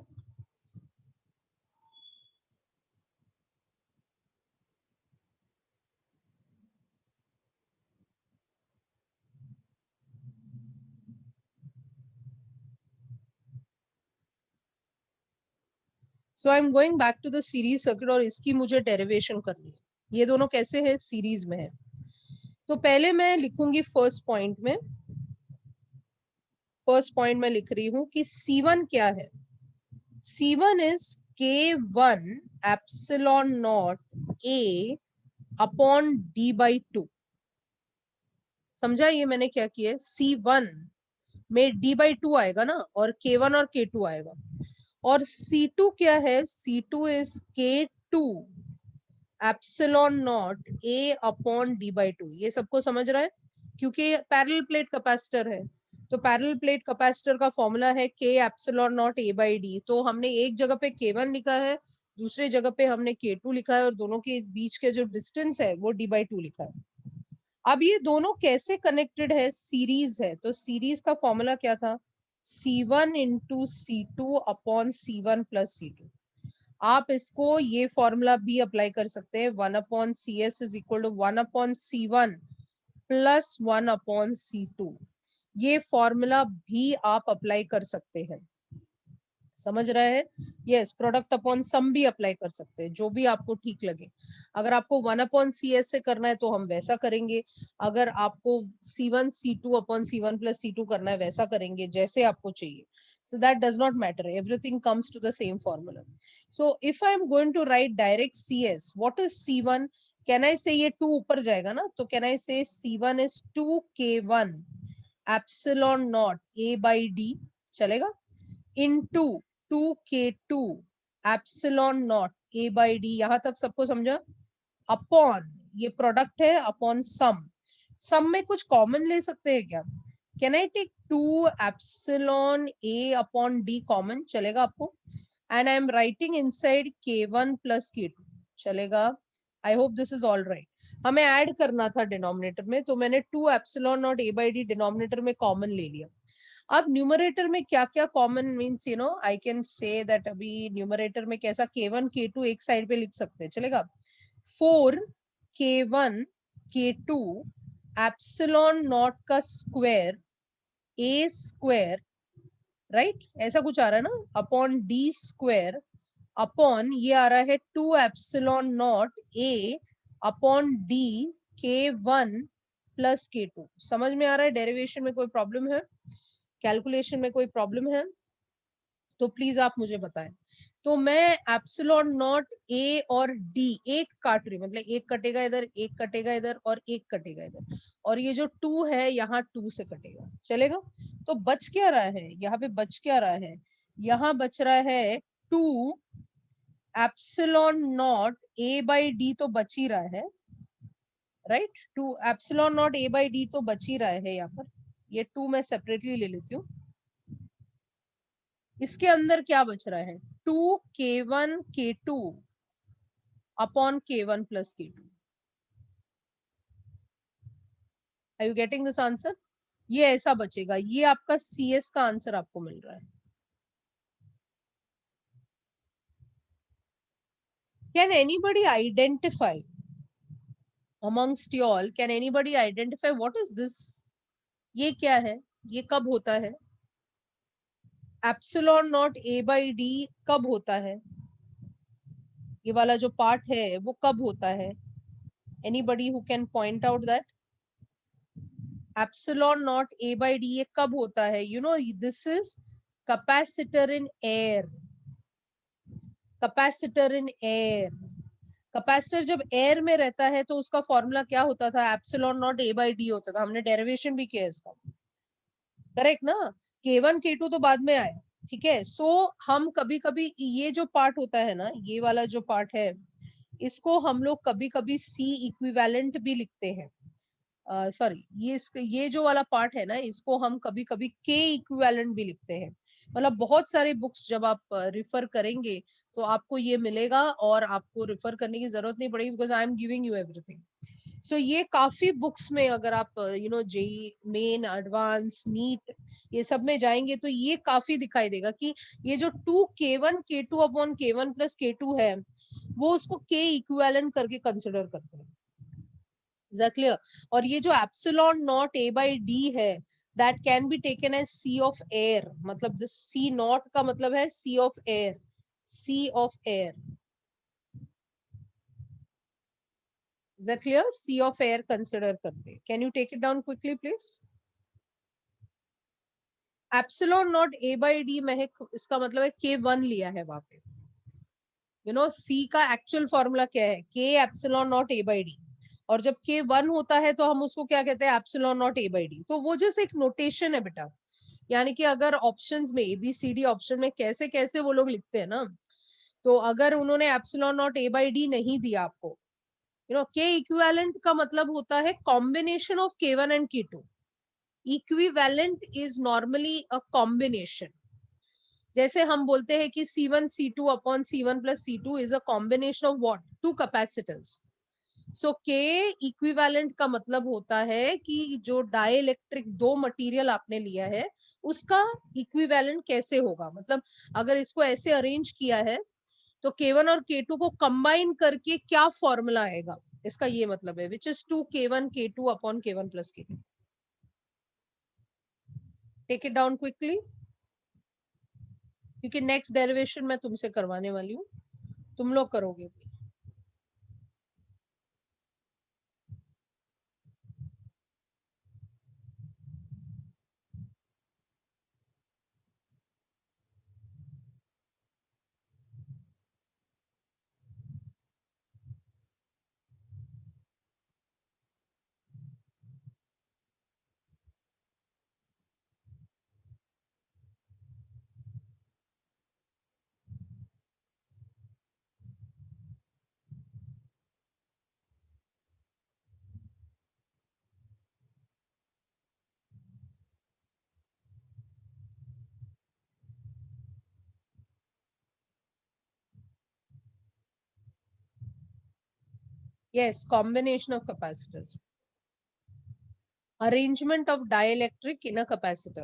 So I am going back to the series circuit और इसकी मुझे derivation करनी है। ये दोनों कैसे है, series में है। तो पहले मैं लिखूंगी फर्स्ट पॉइंट में। फर्स्ट पॉइंट में लिख रही हूं कि C1 क्या है। C1 is K1 epsilon naught A upon D/2। समझा ये मैंने क्या किया है? C1 में D/2 आएगा ना, और K1 और K2 आएगा। और C2 क्या है? C2 is K2 epsilon naught A upon D/2। ये सबको समझ रहा है? क्योंकि पैरेलल प्लेट कैपेसिटर है तो पैरेलल प्लेट कैपेसिटर का फॉर्मूला है K epsilon naught A by D. तो हमने एक जगह पे K1 लिखा है, दूसरे जगह पे हमने K2 लिखा है, और दोनों के बीच के जो डिस्टेंस है वो D/2 लिखा है। अब ये दोनों कैसे कनेक्टेड है? सीरीज है, तो सीरीज का फॉर्मूला क्या था? C1 into C2 upon C1 plus C2। आप इसको ये फॉर्मूला भी अप्लाई कर सकते हैं, 1/CS is equal to 1/C1 plus 1/C2। ये फॉर्मूला भी आप अप्लाई कर सकते हैं, समझ रहे हैं? यस, प्रोडक्ट अपॉन सम भी अप्लाई कर सकते हैं, जो भी आपको ठीक लगे। अगर आपको 1/CS से करना है तो हम वैसा करेंगे, अगर आपको C1 C2 upon C1 plus C2 करना है वैसा करेंगे, जैसे आपको चाहिए। So that does not matter. Everything comes to the same formula. So if I am going to write direct CS, what is C1? Can I say ये 2 ऊपर जाएगा ना, तो can I say C1 is 2K1 epsilon naught A by D, चलेगा? into 2K2 epsilon naught A by D, यहां तक सबको समझा? अपॉन, ये प्रोडक्ट है, अपॉन सम। सम में कुछ कॉमन ले सकते हैं क्या? Can I take 2 epsilon A upon D common, चलेगा आपको? And I am writing inside K1 plus K2, चलेगा? I hope this is all right. हमें ऐड करना था डिनोमिनेटर में, तो मैंने 2 epsilon naught A by D denominator में कॉमन ले लिया। अब न्यूमरेटर में क्या क्या common means, you know, I can say that अभी न्यूमरेटर में कैसा, K1 K2 एक साइड पे लिख सकते हैं, चलेगा? 4K1 K2 एप्सिलॉन नॉट का स्क्वायर A स्क्वायर, राइट, ऐसा कुछ आ रहा है ना, अपॉन D स्क्वायर, अपॉन ये आ रहा है 2 epsilon naught A upon D K1 plus K2। समझ में आ रहा है? डेरिवेशन में कोई प्रॉब्लम है? कैलकुलेशन में कोई प्रॉब्लम है तो प्लीज आप मुझे बताएं। तो मैं एप्सिलॉन नॉट ए और डी एक काट रही, मतलब एक कटेगा इधर, एक कटेगा इधर, और एक कटेगा इधर, और ये जो 2 है यहाँ 2 से कटेगा, चलेगा? तो बच क्या रहा है यहाँ पे? बच क्या रहा है? यहाँ बच रहा है 2 epsilon not a by D, तो बच ही रहा है, right? 2 epsilon not a by D तो बच ही रहा है यहाँ पर। ये 2 मैं सेपरेटली ले लेती हूँ। इसके अंदर क्या बच रहा है? 2K1 K2 upon K1 plus K2। Are you getting this answer? ये ऐसा बचेगा, ये आपका CS का आंसर आपको मिल रहा है। Can anybody identify amongst you all, can anybody identify what is this? ये क्या है? ये कब होता है? Epsilon naught A by D कब होता है? ये वाला जो पार्ट है वो कब होता है? Anybody who can point out that? Epsilon naught A by D ये कब होता है? You know, this is capacitor in air. Capacitor in air, capacitor जब एयर में रहता है तो उसका फॉर्मूला क्या होता था? Epsilon naught A by D होता था। हमने डेरिवेशन भी किया इसका, करेक्ट ना? K1 K2 तो बाद में आया, ठीक है? सो हम कभी कभी ये जो पार्ट होता है ना, ये वाला जो पार्ट है, इसको हम लोग कभी कभी C इक्विवेलेंट भी लिखते हैं। सॉरी, ये जो वाला पार्ट है ना, इसको हम कभी कभी K इक्विवेलेंट भी लिखते हैं। मतलब बहुत सारे बुक्स जब आप रिफर करेंगे तो आपको ये मिलेगा, और आपको रिफर करने की जरूरत नहीं पड़ेगी, because I am giving you everything. So ये काफी बुक्स में, अगर आप you know JEE Main, advance, NEET, ये सब में जाएंगे तो ये काफी दिखाई देगा कि ये जो 2K1 K2 upon K1 plus K2 है, वो उसको K इक्विवेलेंट करके कंसिडर करते हैं। Is that clear? और ये जो epsilon naught A by D है, that can be taken as C of air. मतलब दिस C नॉट का मतलब है C of air, C of air. Is that clear? C of air consider करते हैं। Can you take it down quickly please? Epsilon naught A by D में है, इसका मतलब है K1 लिया है वहां पे। यू नो, C का एक्चुअल फॉर्मूला क्या है? K epsilon naught A by D। और जब K1 होता है तो हम उसको क्या कहते हैं? Epsilon naught A by D। तो वो जैसे एक नोटेशन है बेटा, यानी कि अगर ऑप्शंस में ABCD ऑप्शन में कैसे कैसे वो लोग लिखते हैं ना, तो अगर उन्होंने epsilon naught A by D नहीं दिया आपको, यू नो, K इक्विवेलेंट का मतलब होता है combination of K1 and K2। Equivalent is normally a combination. जैसे हम बोलते हैं कि C1 C2 upon C1 plus C2 is a combination of what, two capacitors. So के इक्विवेलेंट का मतलब होता है कि जो डाइलेक्ट्रिक दो मटेरियल आपने लिया है उसका इक्विवेलेंट कैसे होगा. मतलब अगर इसको ऐसे अरेंज किया है तो K1 और K2 को कंबाइन करके क्या फॉर्मूला आएगा, इसका ये मतलब है, which is 2K1 K2 upon K1 plus K2. Take it down quickly, क्योंकि नेक्स्ट डेरिवेशन मैं तुमसे करवाने वाली हूँ, तुम लोग करोगे. Yes, combination of capacitors. Arrangement of dielectric in a capacitor.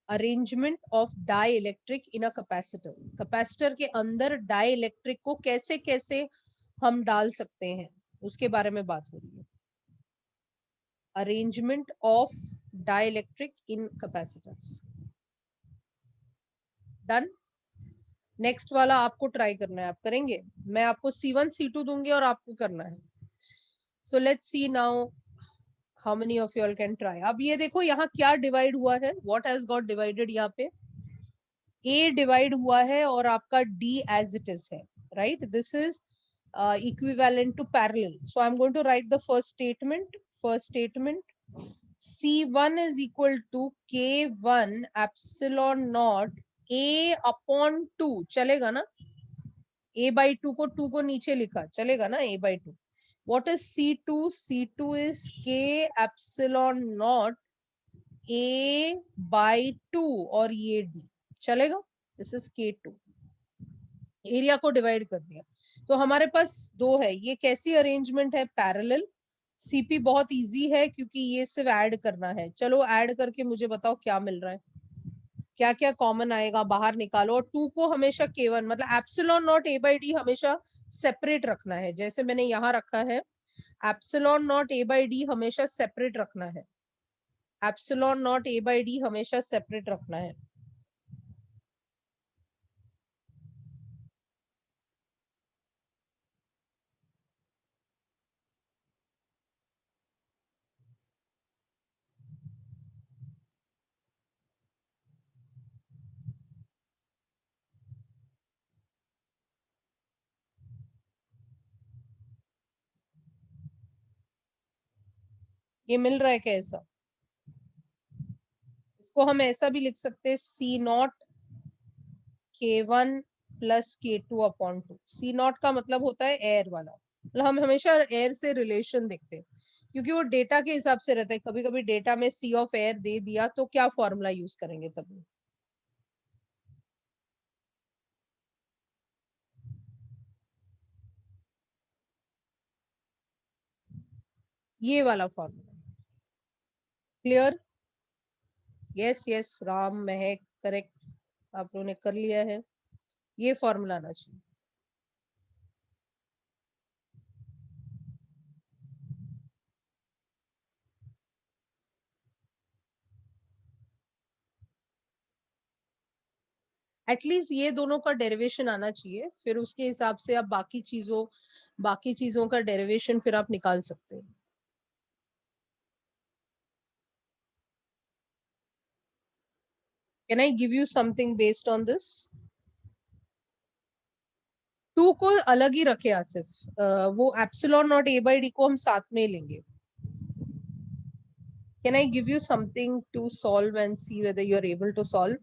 Arrangement of dielectric in a capacitor. Capacitor के अंदर डाइलेक्ट्रिक को कैसे कैसे हम डाल सकते हैं उसके बारे में बात हो रही है. Arrangement of dielectric in capacitors. Done. Next वाला आपको ट्राई करना है, आप करेंगे. मैं आपको C1 C2 दूंगी और आपको करना है. So let's see now how many of you all can try. अब ये देखो यहाँ क्या डिवाइड हुआ है, व्हाट हैज गॉट डिवाइडेड. यहाँ पे A डिवाइड हुआ है और आपका D एज इट इज है, right. This is equivalent to parallel. So I'm going to write the first statement. First statement, C1 is equal to K1 epsilon naught A upon 2. चलेगा ना. A by 2 को 2 को नीचे लिखा, चलेगा ना. A by 2. What is C2? C2 is K epsilon naught A by 2 और ये D, चलेगा. This is K2. एरिया को डिवाइड कर दिया. तो हमारे पास दो है. ये कैसी अरेंजमेंट है, पैरेलल. सीपी बहुत इजी है क्योंकि ये सिर्फ ऐड करना है. चलो ऐड करके मुझे बताओ क्या मिल रहा है, क्या क्या कॉमन आएगा, बाहर निकालो. और 2 को हमेशा K1 मतलब epsilon naught A by D हमेशा सेपरेट रखना है, जैसे मैंने यहाँ रखा है. Epsilon naught A by D हमेशा सेपरेट रखना है. Epsilon naught A by D हमेशा सेपरेट रखना है. ये मिल रहा है कैसा. इसको हम ऐसा भी लिख सकते हैं, C0 K1 plus K2 upon 2. C0 का मतलब होता है एयर वाला. मतलब हम हमेशा एयर से रिलेशन देखते हैं क्योंकि वो डेटा के हिसाब से रहता है. कभी कभी डेटा में C ऑफ एयर दे दिया तो क्या फॉर्मूला यूज करेंगे तब. ये वाला formula. Clear. Yes yes Ram महक करेक्ट, आप लोगों ने कर लिया है. ये फॉर्मूला आना चाहिए. एटलीस्ट ये दोनों का डेरिवेशन आना चाहिए, फिर उसके हिसाब से आप बाकी चीजों का डेरिवेशन फिर आप निकाल सकते हैं. Can I give you something based on this. 2 को अलग ही रखे आसिफ. वो epsilon naught A by D को हम साथ में ही लेंगे. Can I give you something to solve and see whether you are able to solve.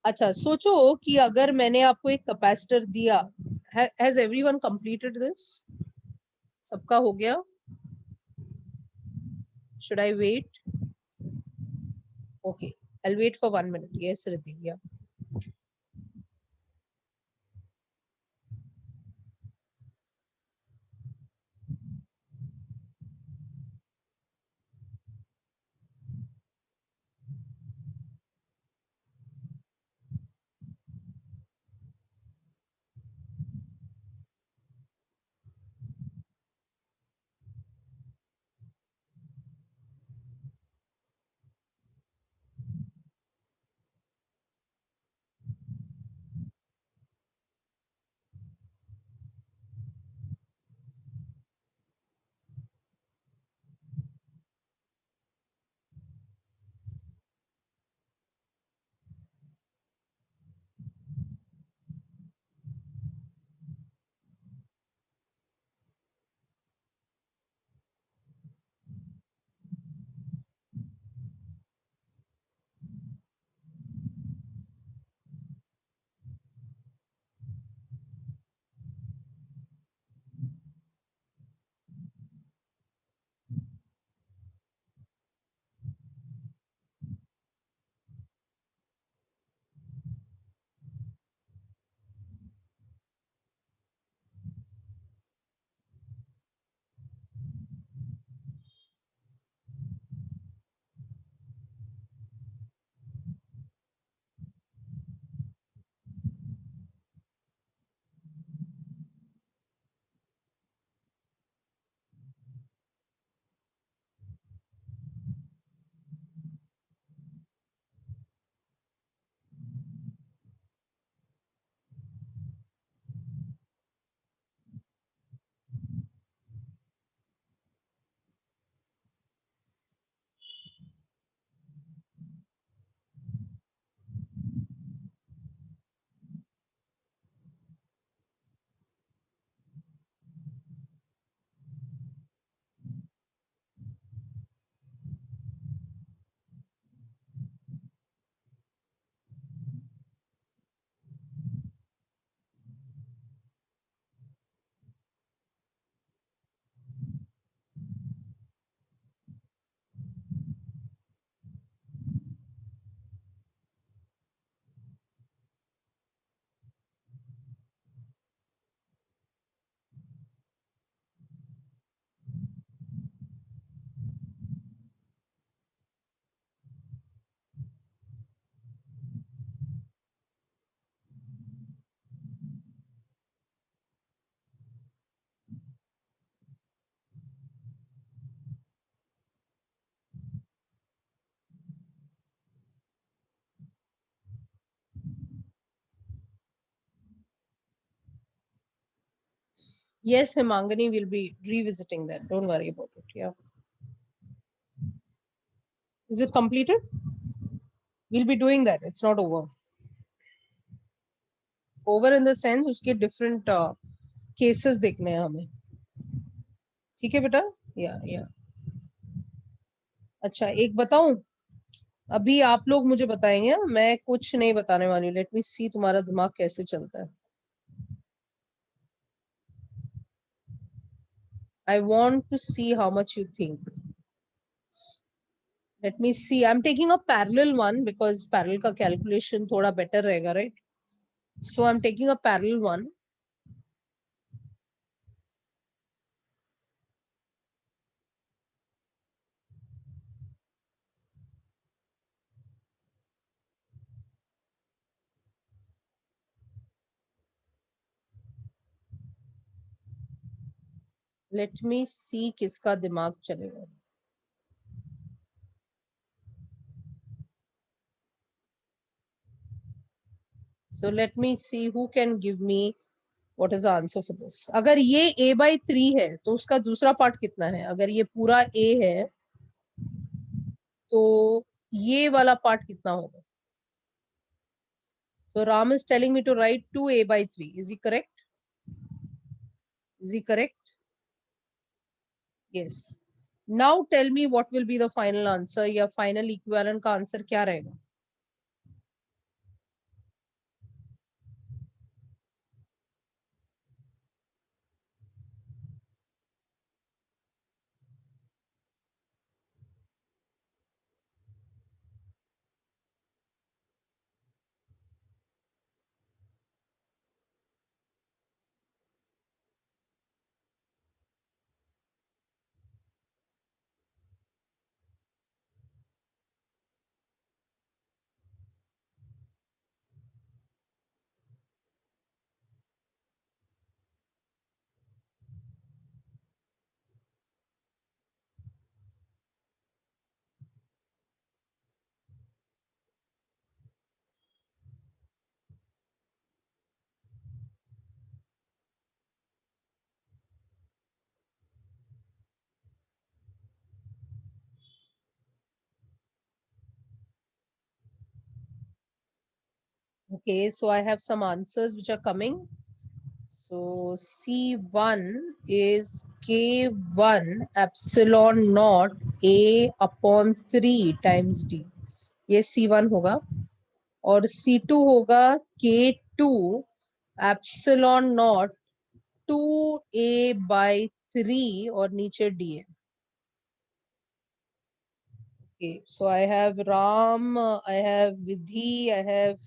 अच्छा सोचो कि अगर मैंने आपको एक कैपेसिटर दिया, हैज एवरीवन कंप्लीटेड दिस. सबका हो गया? Should I wait? Okay, I'll wait for 1 minute. Yes, Riddhi. Yeah. Yes, Hemangani will be revisiting that. Don't worry about it. Yeah. Is it completed? We'll be doing that. It's not over. Over in the sense उसके different cases देखने हैं हमें. ठीक है बेटा? या अच्छा एक बताऊं. अभी आप लोग मुझे बताएंगे, मैं कुछ नहीं बताने वाली. लेट मी सी तुम्हारा दिमाग कैसे चलता है. I want to see how much you think. Let me see. I'm taking a parallel one because parallel का calculation थोड़ा better रहेगा, right? So I'm taking a parallel one. Let me see किसका दिमाग चलेगा. So let me see who can give me what is the answer for this. अगर ये a/3 है तो उसका दूसरा पार्ट कितना है. अगर ये पूरा a है तो ये वाला पार्ट कितना होगा. So Ram is telling me to write 2a/3. Is he correct? Is he correct? Yes. Now tell me what will be the final answer या final equivalent का आंसर क्या रहेगा. Okay, so I have some answers which are coming. So C1 is K1 epsilon naught A upon 3 times D. ये C1 होगा. और C2 होगा K2 epsilon naught 2A by 3 और नीचे D है. Okay, so I have Ram, I have Vidhi, I have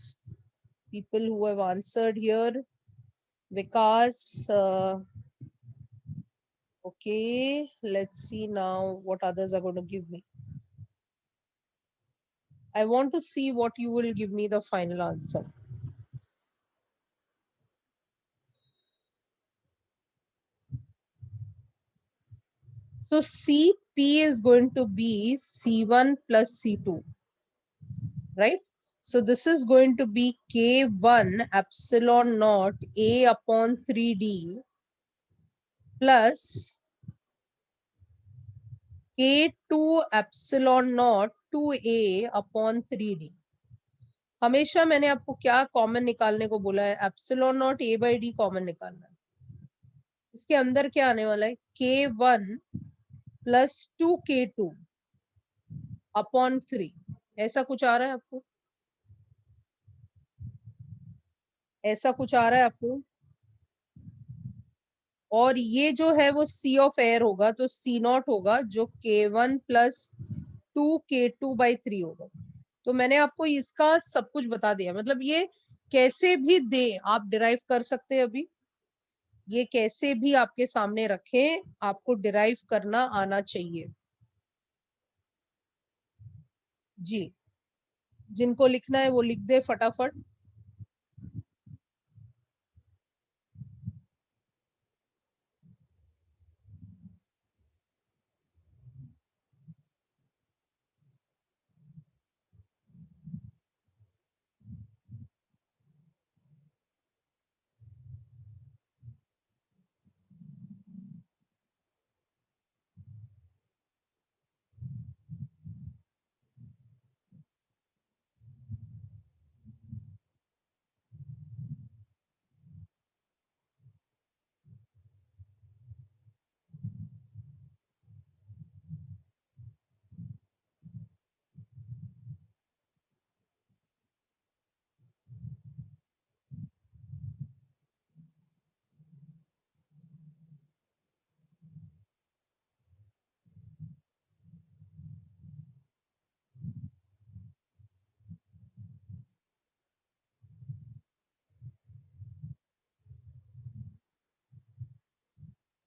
people who have answered here. Vikas, okay, let's see now what others are going to give me. I want to see what you will give me the final answer. So CP is going to be C1 plus C2, right? So this is going to be K1 epsilon naught A upon 3D plus K2 epsilon naught 2A upon 3D. हमेशा मैंने आपको क्या common निकालने को बोला है? Epsilon naught A by D common निकालना है. इसके अंदर क्या आने वाला है? K1 plus 2K2 upon 3. ऐसा कुछ आ रहा है आपको? ऐसा कुछ आ रहा है आपको? और ये जो है वो C ऑफ एयर होगा, तो C नॉट होगा जो K1 plus 2K2 by 3 होगा. तो मैंने आपको इसका सब कुछ बता दिया. मतलब ये कैसे भी दे आप डिराइव कर सकते हैं. अभी ये कैसे भी आपके सामने रखें, आपको डिराइव करना आना चाहिए. जी, जिनको लिखना है वो लिख दे फटाफट.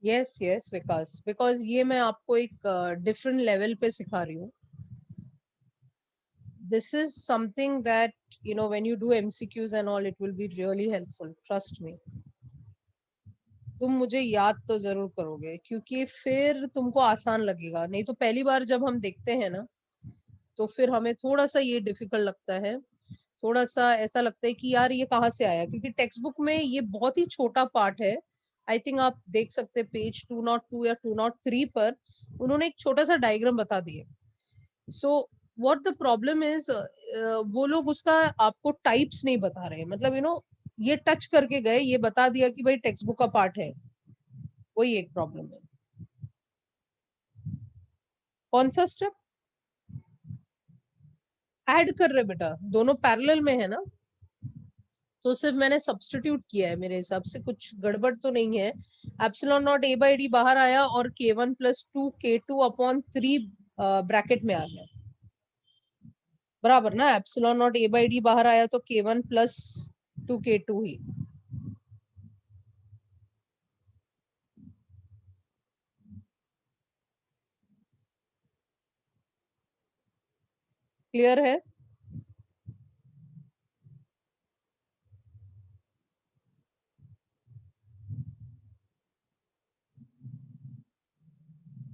यस यस विकास, बिकॉज ये मैं आपको एक डिफरेंट लेवल पे सिखा रही हूँ. This is something that when you do MCQs and all, it will be really helpful, trust me. तुम मुझे याद तो जरूर करोगे, क्योंकि फिर तुमको आसान लगेगा. नहीं तो पहली बार जब हम देखते हैं ना, तो फिर हमें थोड़ा सा ये डिफिकल्ट लगता है. थोड़ा सा ऐसा लगता है कि यार ये कहाँ से आया, क्योंकि टेक्स्ट बुक में ये बहुत ही छोटा पार्ट है. आई थिंक आप देख सकते हैं पेज 202 या 203 पर उन्होंने एक छोटा सा डायग्राम बता दिए. So what the problem is, वो लोग उसका आपको टाइप्स नहीं बता रहे. मतलब ये टच करके गए, ये बता दिया कि भाई टेक्स्ट बुक का पार्ट है. वही एक प्रॉब्लम है. कौन सा स्टेप ऐड कर रहे बेटा? दोनों पैरेलल में है ना, तो सिर्फ मैंने सब्स्टिट्यूट किया है. मेरे हिसाब से कुछ गड़बड़ तो नहीं है. Epsilon naught A by D बाहर आया और K1 plus 2K2 upon 3 bracket में आ गया. बराबर ना? Epsilon naught A by D बाहर आया तो K1 plus 2K2 ही. क्लियर है?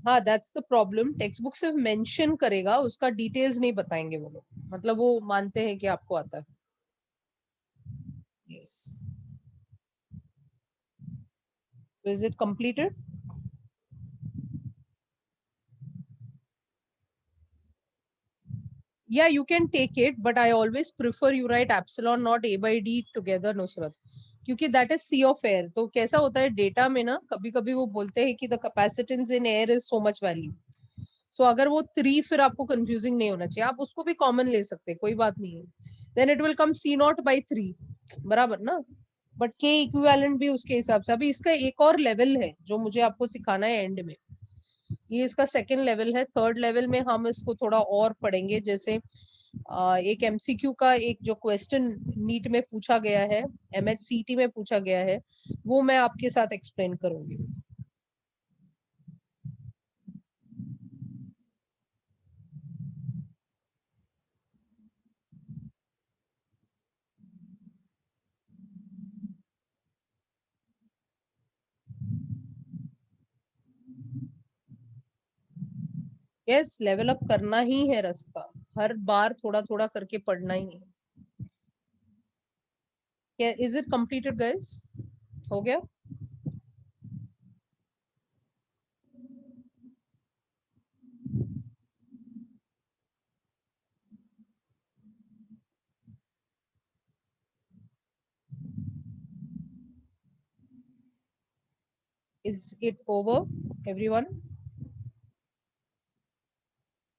हाँ, that's the problem. Text book सिर्फ मेंशन करेगा, उसका डिटेल्स नहीं बताएंगे वो लोग. मतलब वो मानते हैं कि आपको आता है. Yes. So is it completed? Yeah, you can take it, but I always prefer you write epsilon not a by d together, Nusrat, क्योंकि that is sea of air. तो कैसा होता है डेटा में ना, कभी कभी वो बोलते हैं कि the capacitance in air is so much value. So अगर वो 3 फिर आपको कंफ्यूजिंग नहीं होना चाहिए, आप उसको भी कॉमन ले सकते हैं, कोई बात नहीं है. Then it will come c naught by 3, बराबर ना. बट के इक्विवेलेंट भी उसके हिसाब से. अभी इसका एक और लेवल है जो मुझे आपको सिखाना है एंड में. ये इसका सेकंड लेवल है. थर्ड लेवल में हम इसको थोड़ा और पढ़ेंगे. जैसे एक एमसीक्यू का एक जो क्वेश्चन नीट में पूछा गया है, एमएचसीटी में पूछा गया है, वो मैं आपके साथ एक्सप्लेन करूंगी. यस, लेवल अप करना ही है रास्ता. हर बार थोड़ा थोड़ा करके पढ़ना ही है. क्या इज इट कंप्लीटेड गाइस? हो गया? Is it over everyone?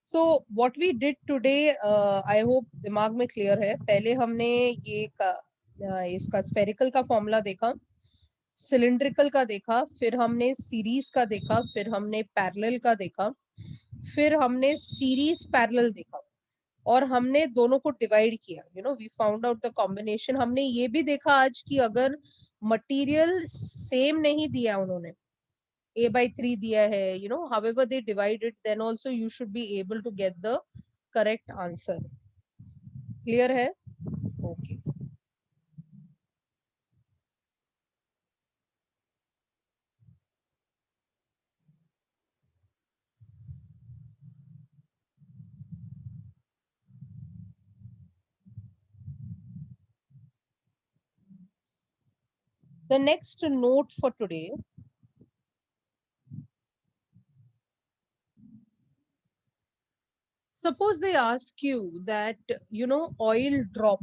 So what we did today, I hope दिमाग में क्लियर है. पहले हमने ये इसका स्फेरिकल का फॉर्मूला देखा, सिलिंड्रिकल का देखा, फिर हमने सीरीज का देखा, फिर हमने पैरेलल का देखा, फिर हमने सीरीज पैरेलल देखा, और हमने दोनों को डिवाइड किया. We found out the combination. हमने ये भी देखा आज कि अगर मटेरियल सेम नहीं दिया उन्होंने, a/3 दिया है, however they divide it, then also you should be able to get the correct answer. Clear है? Okay. The next note for today. Suppose they ask you that, oil drop,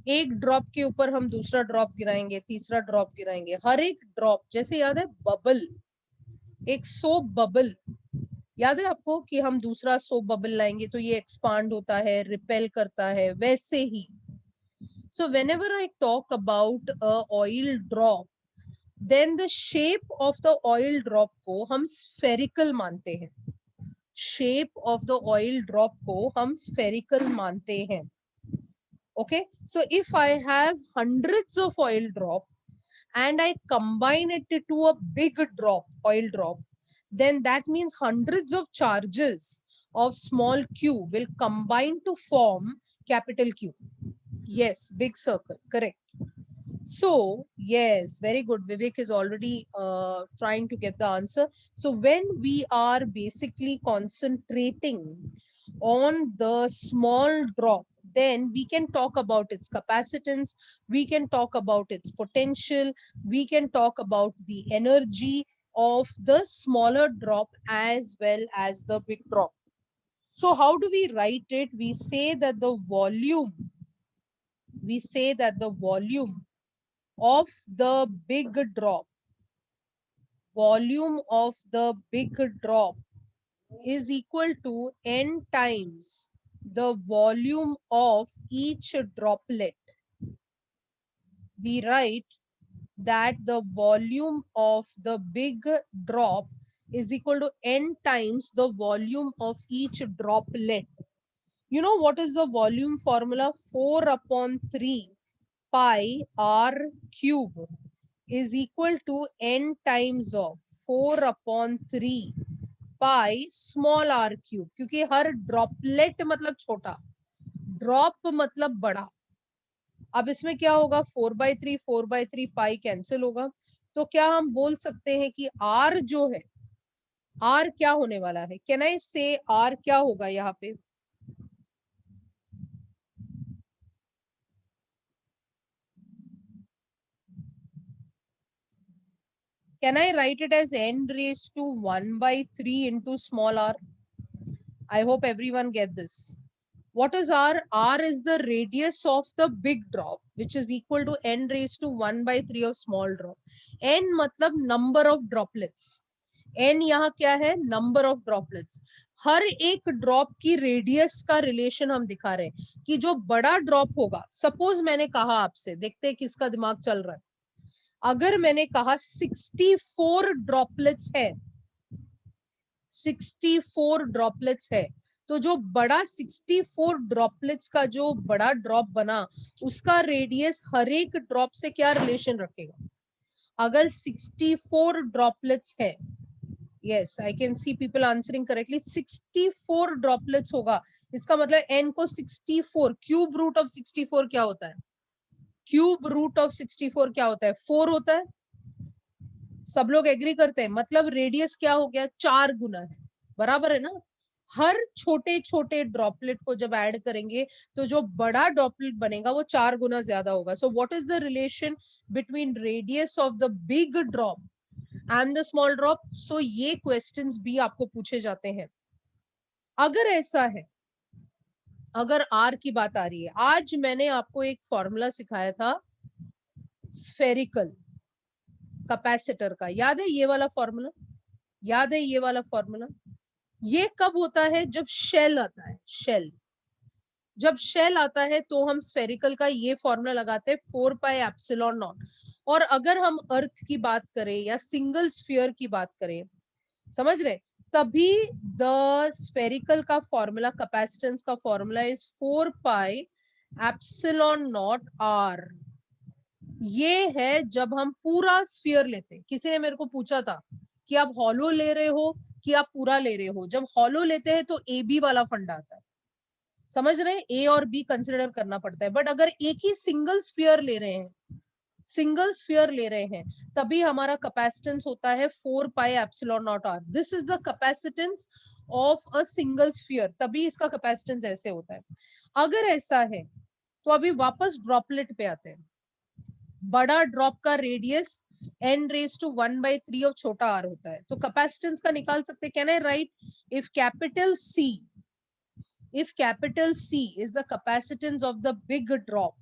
एक drop के ऊपर हम दूसरा drop गिराएंगे, तीसरा drop गिराएंगे, हर एक drop, जैसे याद है बबल, एक सोप बबल, याद है आपको कि हम दूसरा सोप बबल लाएंगे तो ये एक्सपांड होता है, रिपेल करता है, वैसे ही. So whenever I talk about a oil drop, then the shape of the oil drop को हम spherical मानते हैं. Shape of the oil drop को हम spherical मानते हैं. Okay, so if I have hundreds of oil drop and I combine it to a big drop, oil drop, then that means hundreds of charges of small q will combine to form capital Q. Yes, big circle, correct. So, yes, very good. Vivek is already trying to get the answer. So, when we are basically concentrating on the small drop, then we can talk about its capacitance, we can talk about its potential, we can talk about the energy of the smaller drop as well as the big drop. So, how do we write it? We say that the volume, of the big drop, volume of the big drop is equal to n times the volume of each droplet. We write that the volume of the big drop is equal to n times the volume of each droplet. You know what is the volume formula? 4 upon 3 pi r cube is equal to n times of 4 upon 3 pi small r cube. क्योंकि हर droplet मतलब छोटा, drop मतलब बड़ा. अब इसमें क्या होगा? 4/3 pi cancel होगा. तो क्या हम बोल सकते हैं कि r जो है, r क्या होने वाला है? कैन आई से r क्या होगा यहाँ पे? Can I write it as n raised to 1 by 3 into small r? I hope everyone get this. What is r? R is the radius of the big drop, which is equal to n raised to 1 by 3 of small drop. n मतलब number of droplets. n यहाँ क्या है? Number of droplets. हर एक drop की radius का relation हम दिखा रहे हैं कि जो बड़ा ड्रॉप होगा, सपोज मैंने कहा आपसे, देखते हैं किसका दिमाग चल रहा है, अगर मैंने कहा 64 ड्रॉपलेट्स है, 64 ड्रॉपलेट्स है, तो जो बड़ा 64 ड्रॉपलेट्स का जो बड़ा ड्रॉप बना, उसका रेडियस हर एक ड्रॉप से क्या रिलेशन रखेगा? अगर 64 ड्रॉपलेट्स है, yes I can see people answering correctly, 64 droplets होगा, इसका मतलब n को 64, क्यूब रूट ऑफ 64 क्या होता है? क्यूब रूट ऑफ 64 क्या होता है? 4 होता है। सब लोग एग्री करते हैं, मतलब रेडियस क्या हो गया? 4 गुना है, बराबर है ना? हर छोटे छोटे ड्रॉपलेट को जब ऐड करेंगे तो जो बड़ा ड्रॉपलेट बनेगा वो 4 गुना ज्यादा होगा. So what is the relation between radius of the big drop and the small drop? So ये क्वेश्चंस भी आपको पूछे जाते हैं. अगर ऐसा है, अगर आर की बात आ रही है, आज मैंने आपको एक फॉर्मूला सिखाया था स्फेरिकल कैपेसिटर का, याद है ये वाला फॉर्मूला? याद है ये वाला फॉर्मूला? ये कब होता है? जब शेल आता है. शेल, जब शेल आता है तो हम स्फेरिकल का ये फॉर्मूला लगाते हैं 4 पाई एप्सिलॉन नॉट. और अगर हम अर्थ की बात करें या सिंगल स्फीयर की बात करें, समझ रहे, तभी द स्फेरिकल का फॉर्मूला, कैपेसिटेंस का formula is 4 pi epsilon naught R. ये है जब हम पूरा स्फीयर लेते हैं. किसी ने मेरे को पूछा था कि आप हॉलो ले रहे हो कि आप पूरा ले रहे हो. जब हॉलो लेते हैं तो ए बी वाला फंडा आता है, समझ रहे हैं? ए और बी कंसिडर करना पड़ता है. बट अगर एक ही सिंगल स्फीयर ले रहे हैं, सिंगल स्फीयर ले रहे हैं, तभी हमारा कैपेसिटेंस होता है 4 pi epsilon naught R. This is the capacitance of a single sphere, तभी इसका कैपेसिटेंस ऐसे होता है. अगर ऐसा है तो अभी वापस ड्रॉपलेट पे आते हैं. बड़ा ड्रॉप का radius n raise to 1 by 3 of छोटा r होता है, तो कैपेसिटेंस का निकाल सकते हैं. Can I right, if capital C is the capacitance of the big drop,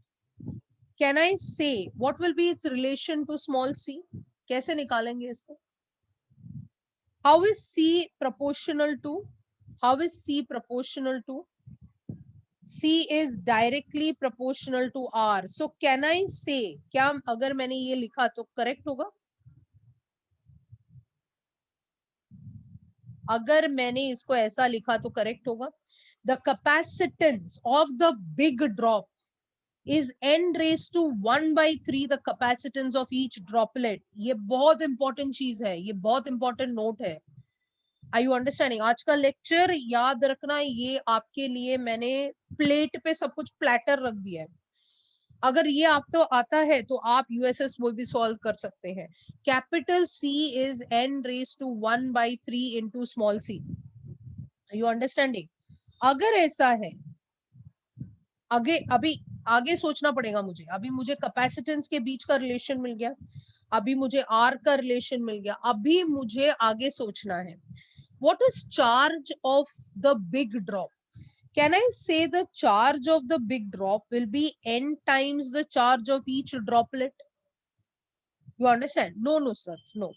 can I say what will be its relation to small c? कैसे निकालेंगे इसको? How is C proportional to? How is C proportional to? C is directly proportional to R. So can I say, क्या अगर मैंने ये लिखा तो correct होगा? अगर मैंने इसको ऐसा लिखा तो करेक्ट होगा. The capacitance of the big drop is n raised to 1 by 3 the capacitance of each droplet. ये बहुत इंपॉर्टेंट चीज है, ये बहुत इंपॉर्टेंट नोट है. Are you understanding? आज का लेक्चर याद रखना, ये आपके लिए मैंने प्लेट पे सब कुछ प्लेटर रख दिया है. अगर ये आपको आता है तो आप यूएसएस वो भी सॉल्व कर सकते हैं. Capital C is n raise to 1 by 3 into small c. Are you understanding? अगर ऐसा है, अभी आगे सोचना पड़ेगा मुझे. अभी मुझे कैपेसिटेंस के बीच का रिलेशन मिल गया, अभी मुझे आर का रिलेशन मिल गया, अभी मुझे आगे सोचना है. What is charge of the big drop? Can I say the charge of the big drop will be n times the charge of each droplet? You understand? No, Nusrat, no.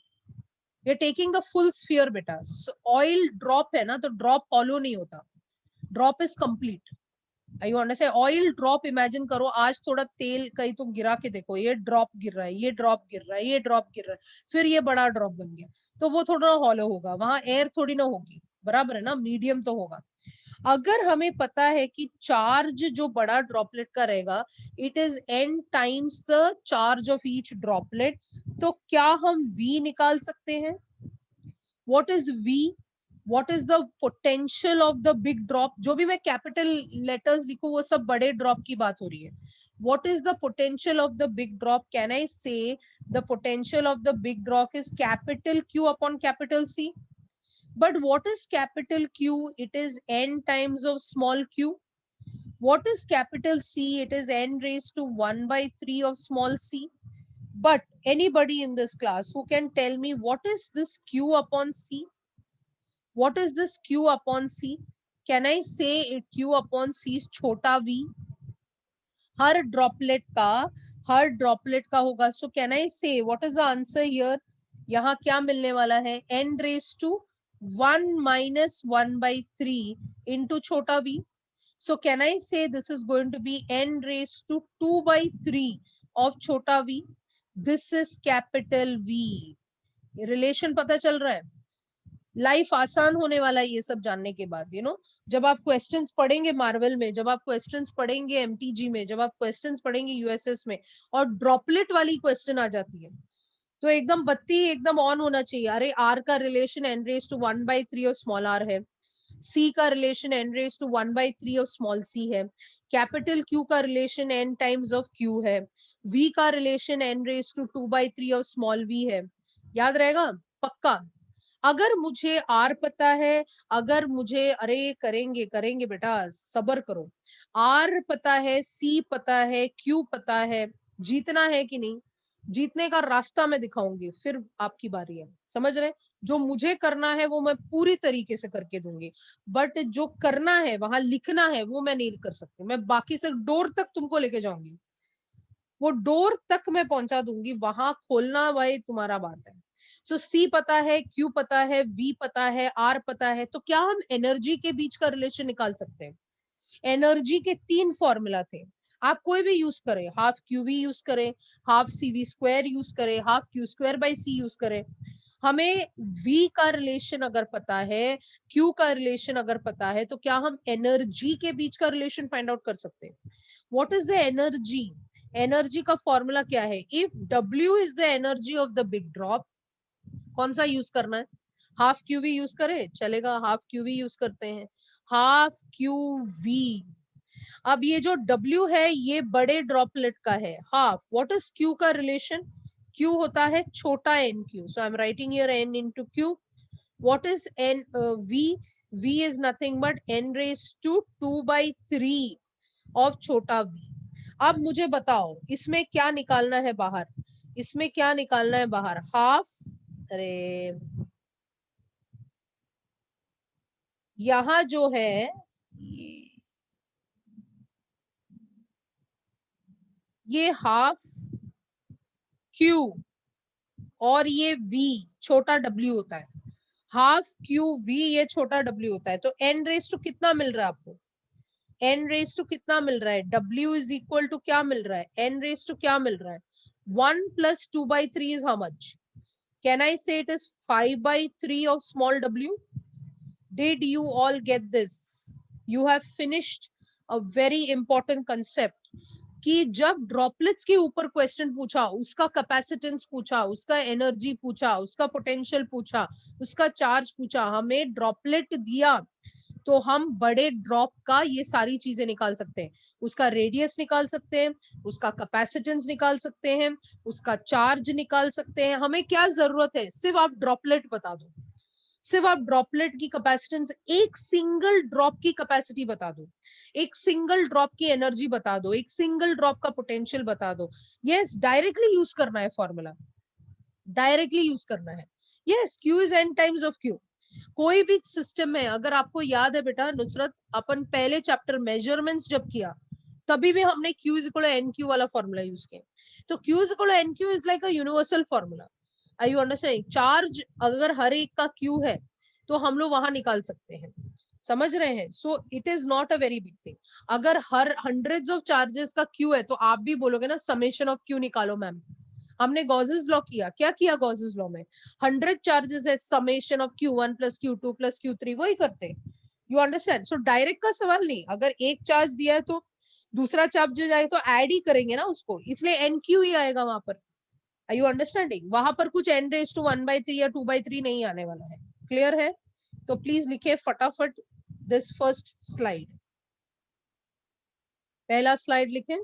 You're taking the full sphere, beta. So, oil drop है ना, तो drop hollow नहीं होता. Drop is complete. You understand? Oil drop imagine करो, आज थोड़ा तेल कहीं तुम गिरा के देखो, ये ड्रॉप गिर रहा है, ये ड्रॉप गिर रहा है, ये ड्रॉप गिर रहा है, फिर ये बड़ा ड्रॉप बन गया, तो वो थोड़ा हॉलो होगा, वहां एयर थोड़ी ना होगी, बराबर है ना? मीडियम तो होगा. अगर हमें पता है कि चार्ज जो बड़ा ड्रॉपलेट का रहेगा it is n times the charge of each droplet, तो क्या हम v निकाल सकते हैं? What is v? What is the potential of the big drop? जो भी मैं कैपिटल लेटर्स लिखूं वो सब बड़े ड्रॉप की बात हो रही है. What is the potential of the big drop? Can I say the potential of the big drop is capital Q upon capital C? But what is capital Q? It is n times of small q. What is capital C? It is n raised to 1 by 3 of small c. But anybody in this class who can tell me what is this Q upon C? What is this Q upon C? Can I say Q upon C is छोटा v? हर droplet का होगा. So can I say what is the answer here? यहाँ क्या मिलने वाला है? n raised to 1 minus 1 by 3 into छोटा v. So can I say this is going to be n raised to 2 by 3 of छोटा v? This is capital V. Relation पता चल रहा है. लाइफ आसान होने वाला है ये सब जानने के बाद. जब आप क्वेश्चंस पढ़ेंगे मार्वल में, जब आप क्वेश्चंस पढ़ेंगे एमटीजी में, जब आप क्वेश्चंस पढ़ेंगे यूएसएस में, और ड्रॉपलेट वाली क्वेश्चन आ जाती है, तो एकदम बत्ती एकदम ऑन होना चाहिए. अरे आर का रिलेशन एन रेज टू 1/3 और स्मॉल आर है, सी का रिलेशन एन रेज टू 1/3 और स्मॉल सी है, कैपिटल क्यू का relation N times of Q है, वी का रिलेशन एन रेज टू 2/3 और स्मॉल वी है. याद रहेगा पक्का. अगर मुझे आर पता है, अगर मुझे, अरे करेंगे करेंगे बेटा, सबर करो. आर पता है, सी पता है, क्यू पता है, जीतना है कि नहीं? जीतने का रास्ता मैं दिखाऊंगी, फिर आपकी बारी है. समझ रहे? जो मुझे करना है वो मैं पूरी तरीके से करके दूंगी, बट जो करना है वहां लिखना है वो मैं नहीं कर सकती. मैं बाकी से डोर तक तुमको लेके जाऊंगी, वो डोर तक मैं पहुंचा दूंगी, वहां खोलना भाई तुम्हारा बात है. सो सी पता है, क्यू पता है, वी पता है, आर पता है, तो क्या हम एनर्जी के बीच का रिलेशन निकाल सकते हैं? एनर्जी के 3 फॉर्मूला थे. आप कोई भी यूज करें, हाफ क्यू वी यूज करें, half C V square use करें, half Q square by C use करें. हमें V का रिलेशन अगर पता है, Q का रिलेशन अगर पता है, तो क्या हम एनर्जी के बीच का रिलेशन फाइंड आउट कर सकते हैं? What is the energy? Energy का फॉर्मूला क्या है? If W is the energy of the big drop, कौन सा यूज करना है? हाफ क्यू वी यूज करे चलेगा, हाफ क्यू वी यूज करते हैं, हाफ क्यू वी. अब ये जो W है ये बड़े ड्रॉपलेट का है, हाफ. व्हाट इज Q का रिलेशन? Q होता है छोटा n q, so I'm writing here n into q. What is n v? V is nothing but n raised to 2/3 of छोटा v. अब मुझे बताओ इसमें क्या निकालना है बाहर? इसमें क्या निकालना है बाहर? हाफ, अरे यहां जो है ये हाफ क्यू और ये v छोटा w होता है. हाफ क्यू वी ये छोटा w होता है. तो n रेस टू कितना मिल रहा है आपको? n रेस टू कितना मिल रहा है? w इज इक्वल टू क्या मिल रहा है? n रेस टू क्या मिल रहा है? 1 plus 2/3 is how much? Can I say it is 5/3 of small w? Did you all get this? You have finished a very important concept कि जब droplets के ऊपर क्वेश्चन पूछा, उसका कैपेसिटेंस पूछा, उसका एनर्जी पूछा, उसका पोटेंशियल पूछा, उसका चार्ज पूछा, हमें ड्रॉपलेट दिया, तो हम बड़े ड्रॉप का ये सारी चीजें निकाल सकते हैं. उसका रेडियस निकाल सकते हैं, उसका कैपेसिटेंस निकाल सकते हैं, उसका चार्ज निकाल सकते हैं. हमें क्या जरूरत है? सिर्फ आप ड्रॉपलेट बता दो, सिर्फ आप ड्रॉपलेट की कैपेसिटेंस, एक सिंगल ड्रॉप की कैपेसिटी बता दो, एक सिंगल ड्रॉप की एनर्जी बता दो, एक सिंगल ड्रॉप का पोटेंशियल बता दो. यस, डायरेक्टली यूज करना है फॉर्मूला, डायरेक्टली यूज करना है. Yes, Q is an times of Q. कोई भी सिस्टम में, अगर आपको याद है बेटा नुसरत, अपन पहले चैप्टर मेजरमेंट्स जब किया तभी भी हमने Q is equal N Q वाला फॉर्मूला यूज किया. तो Q is equal N Q is like a universal formula. I you understanding? Charge अगर हर एक का Q है तो हम लोग वहां निकाल सकते हैं. समझ रहे हैं? So it is not a very big thing. अगर हर हंड्रेड्स ऑफ चार्जेस का Q है तो आप भी बोलोगे ना समेशन ऑफ Q निकालो मैम. हमने गॉसेस लॉ किया, क्या किया गॉसेस लॉ में? 100 चार्जेस है, summation of Q1 plus Q2 plus Q3, वही करते हैं. You understand? सो डायरेक्ट का सवाल नहीं, अगर एक चार्ज दिया है तो दूसरा चार्ज जो जाएगा तो ऐड ही करेंगे ना उसको, इसलिए एन क्यू ही आएगा वहां पर. Are you understanding? वहां पर कुछ n रेज टू 1/3 या 2/3 नहीं आने वाला है. क्लियर है? तो प्लीज लिखे फटाफट दिस फर्स्ट स्लाइड. पहला स्लाइड लिखें.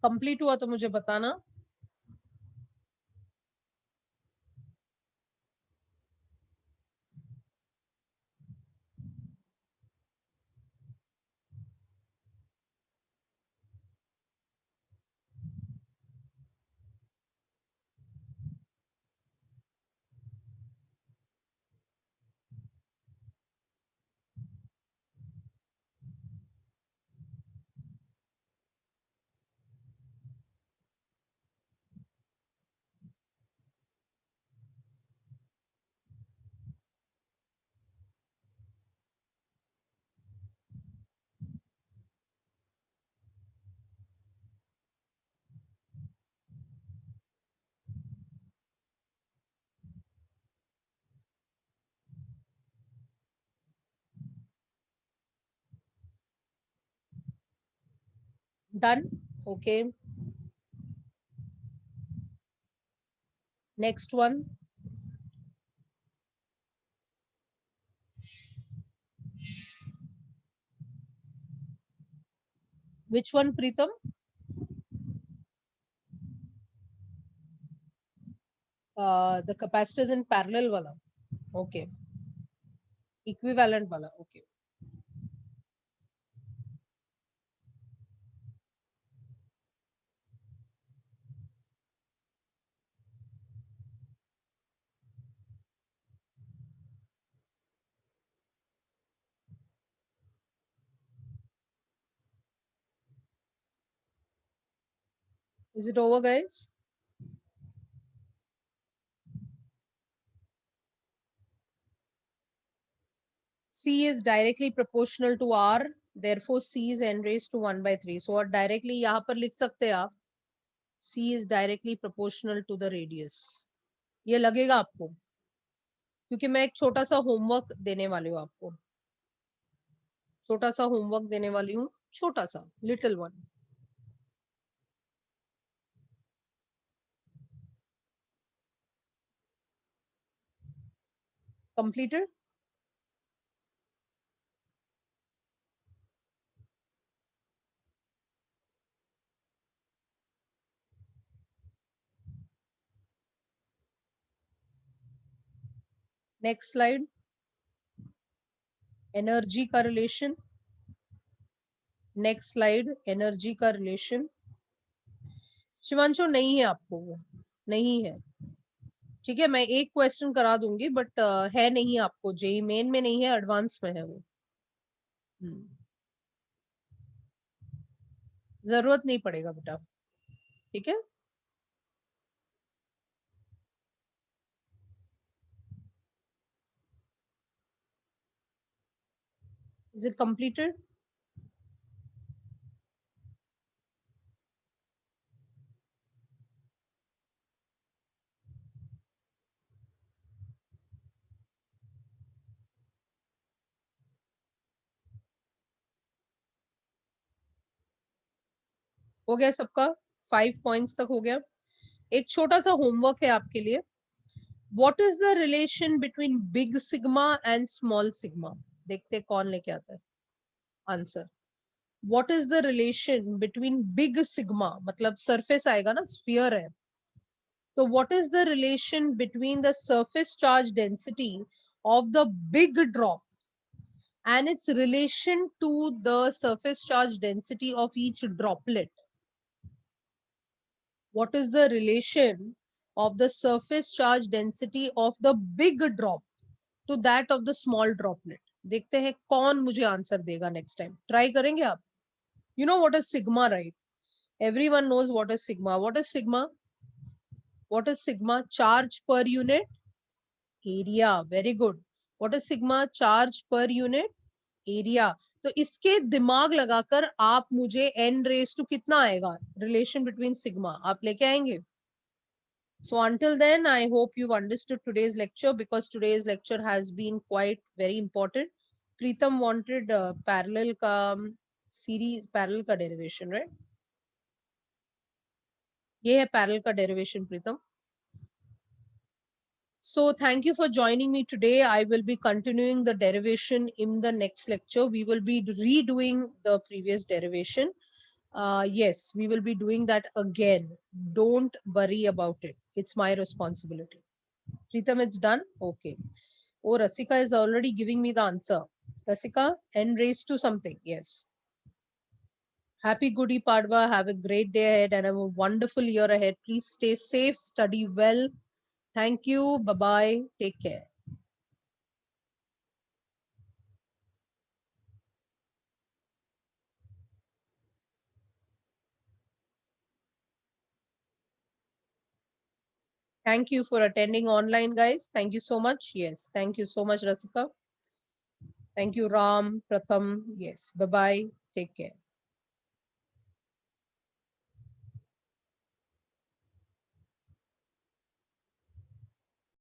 कंप्लीट हुआ तो मुझे बताना. Done. Okay. Next one. Which one, Preetham? The capacitors in parallel wala. Okay. Equivalent wala. Okay. Is it over, guys? C is directly proportional to R. Therefore, C is n raised to 1/3. So, और directly यहाँ पर लिख सकते हैं आप. C is directly proportional to the radius. ये लगेगा आपको, क्योंकि मैं एक छोटा सा होमवर्क देने वाली हूँ आपको. छोटा सा होमवर्क देने वाली हूँ, छोटा सा, little one. Completed? Next slide. Energy का relation. Next slide. Energy का relation. शिवांशु नहीं है आपको, वो नहीं है. ठीक है, मैं एक क्वेश्चन करा दूंगी, बट है नहीं आपको. जेई मेन में नहीं है, एडवांस में है वो. जरूरत नहीं पड़ेगा बेटा. ठीक है. Is it completed? हो गया सबका? 5 पॉइंट्स तक हो गया. एक छोटा सा होमवर्क है आपके लिए. What is the relation between big sigma and small sigma? देखते कौन लेके आता है answer. What is the relation between big sigma, मतलब सरफेस आएगा ना, स्फीयर है. तो what is the relation between the surface charge density of the big drop and its relation to the surface charge density of each droplet? What is the relation of the surface charge density of the big drop to that of the small droplet? देखते हैं कौन मुझे answer देगा next time. Try करेंगे आप. You know what is sigma, right? Everyone knows what is sigma. What is sigma? What is sigma? Charge per unit area. Very good. What is sigma? Charge per unit area. तो इसके दिमाग लगाकर आप मुझे n raised to कितना आएगा relation between sigma आप लेके आएंगे. So until then, I hope you've understood today's lecture, because today's lecture has been quite very important. Preetham wanted parallel ka series, parallel ka derivation, right? ये है parallel का derivation, Preetham. So thank you for joining me today. I will be continuing the derivation in the next lecture. We will be redoing the previous derivation. Yes, we will be doing that again. Don't worry about it. It's my responsibility. Pritam, it's done? Okay. Oh, Rasika is already giving me the answer. Rasika, n raised to something. Yes. Happy Gudi Padwa. Have a great day ahead and have a wonderful year ahead. Please stay safe, study well. Thank you. Bye bye. Take care. Thank you for attending online, guys. Thank you so much. Yes. Thank you so much, Rasika. Thank you, Ram, Pratham. Yes. Bye bye. Take care.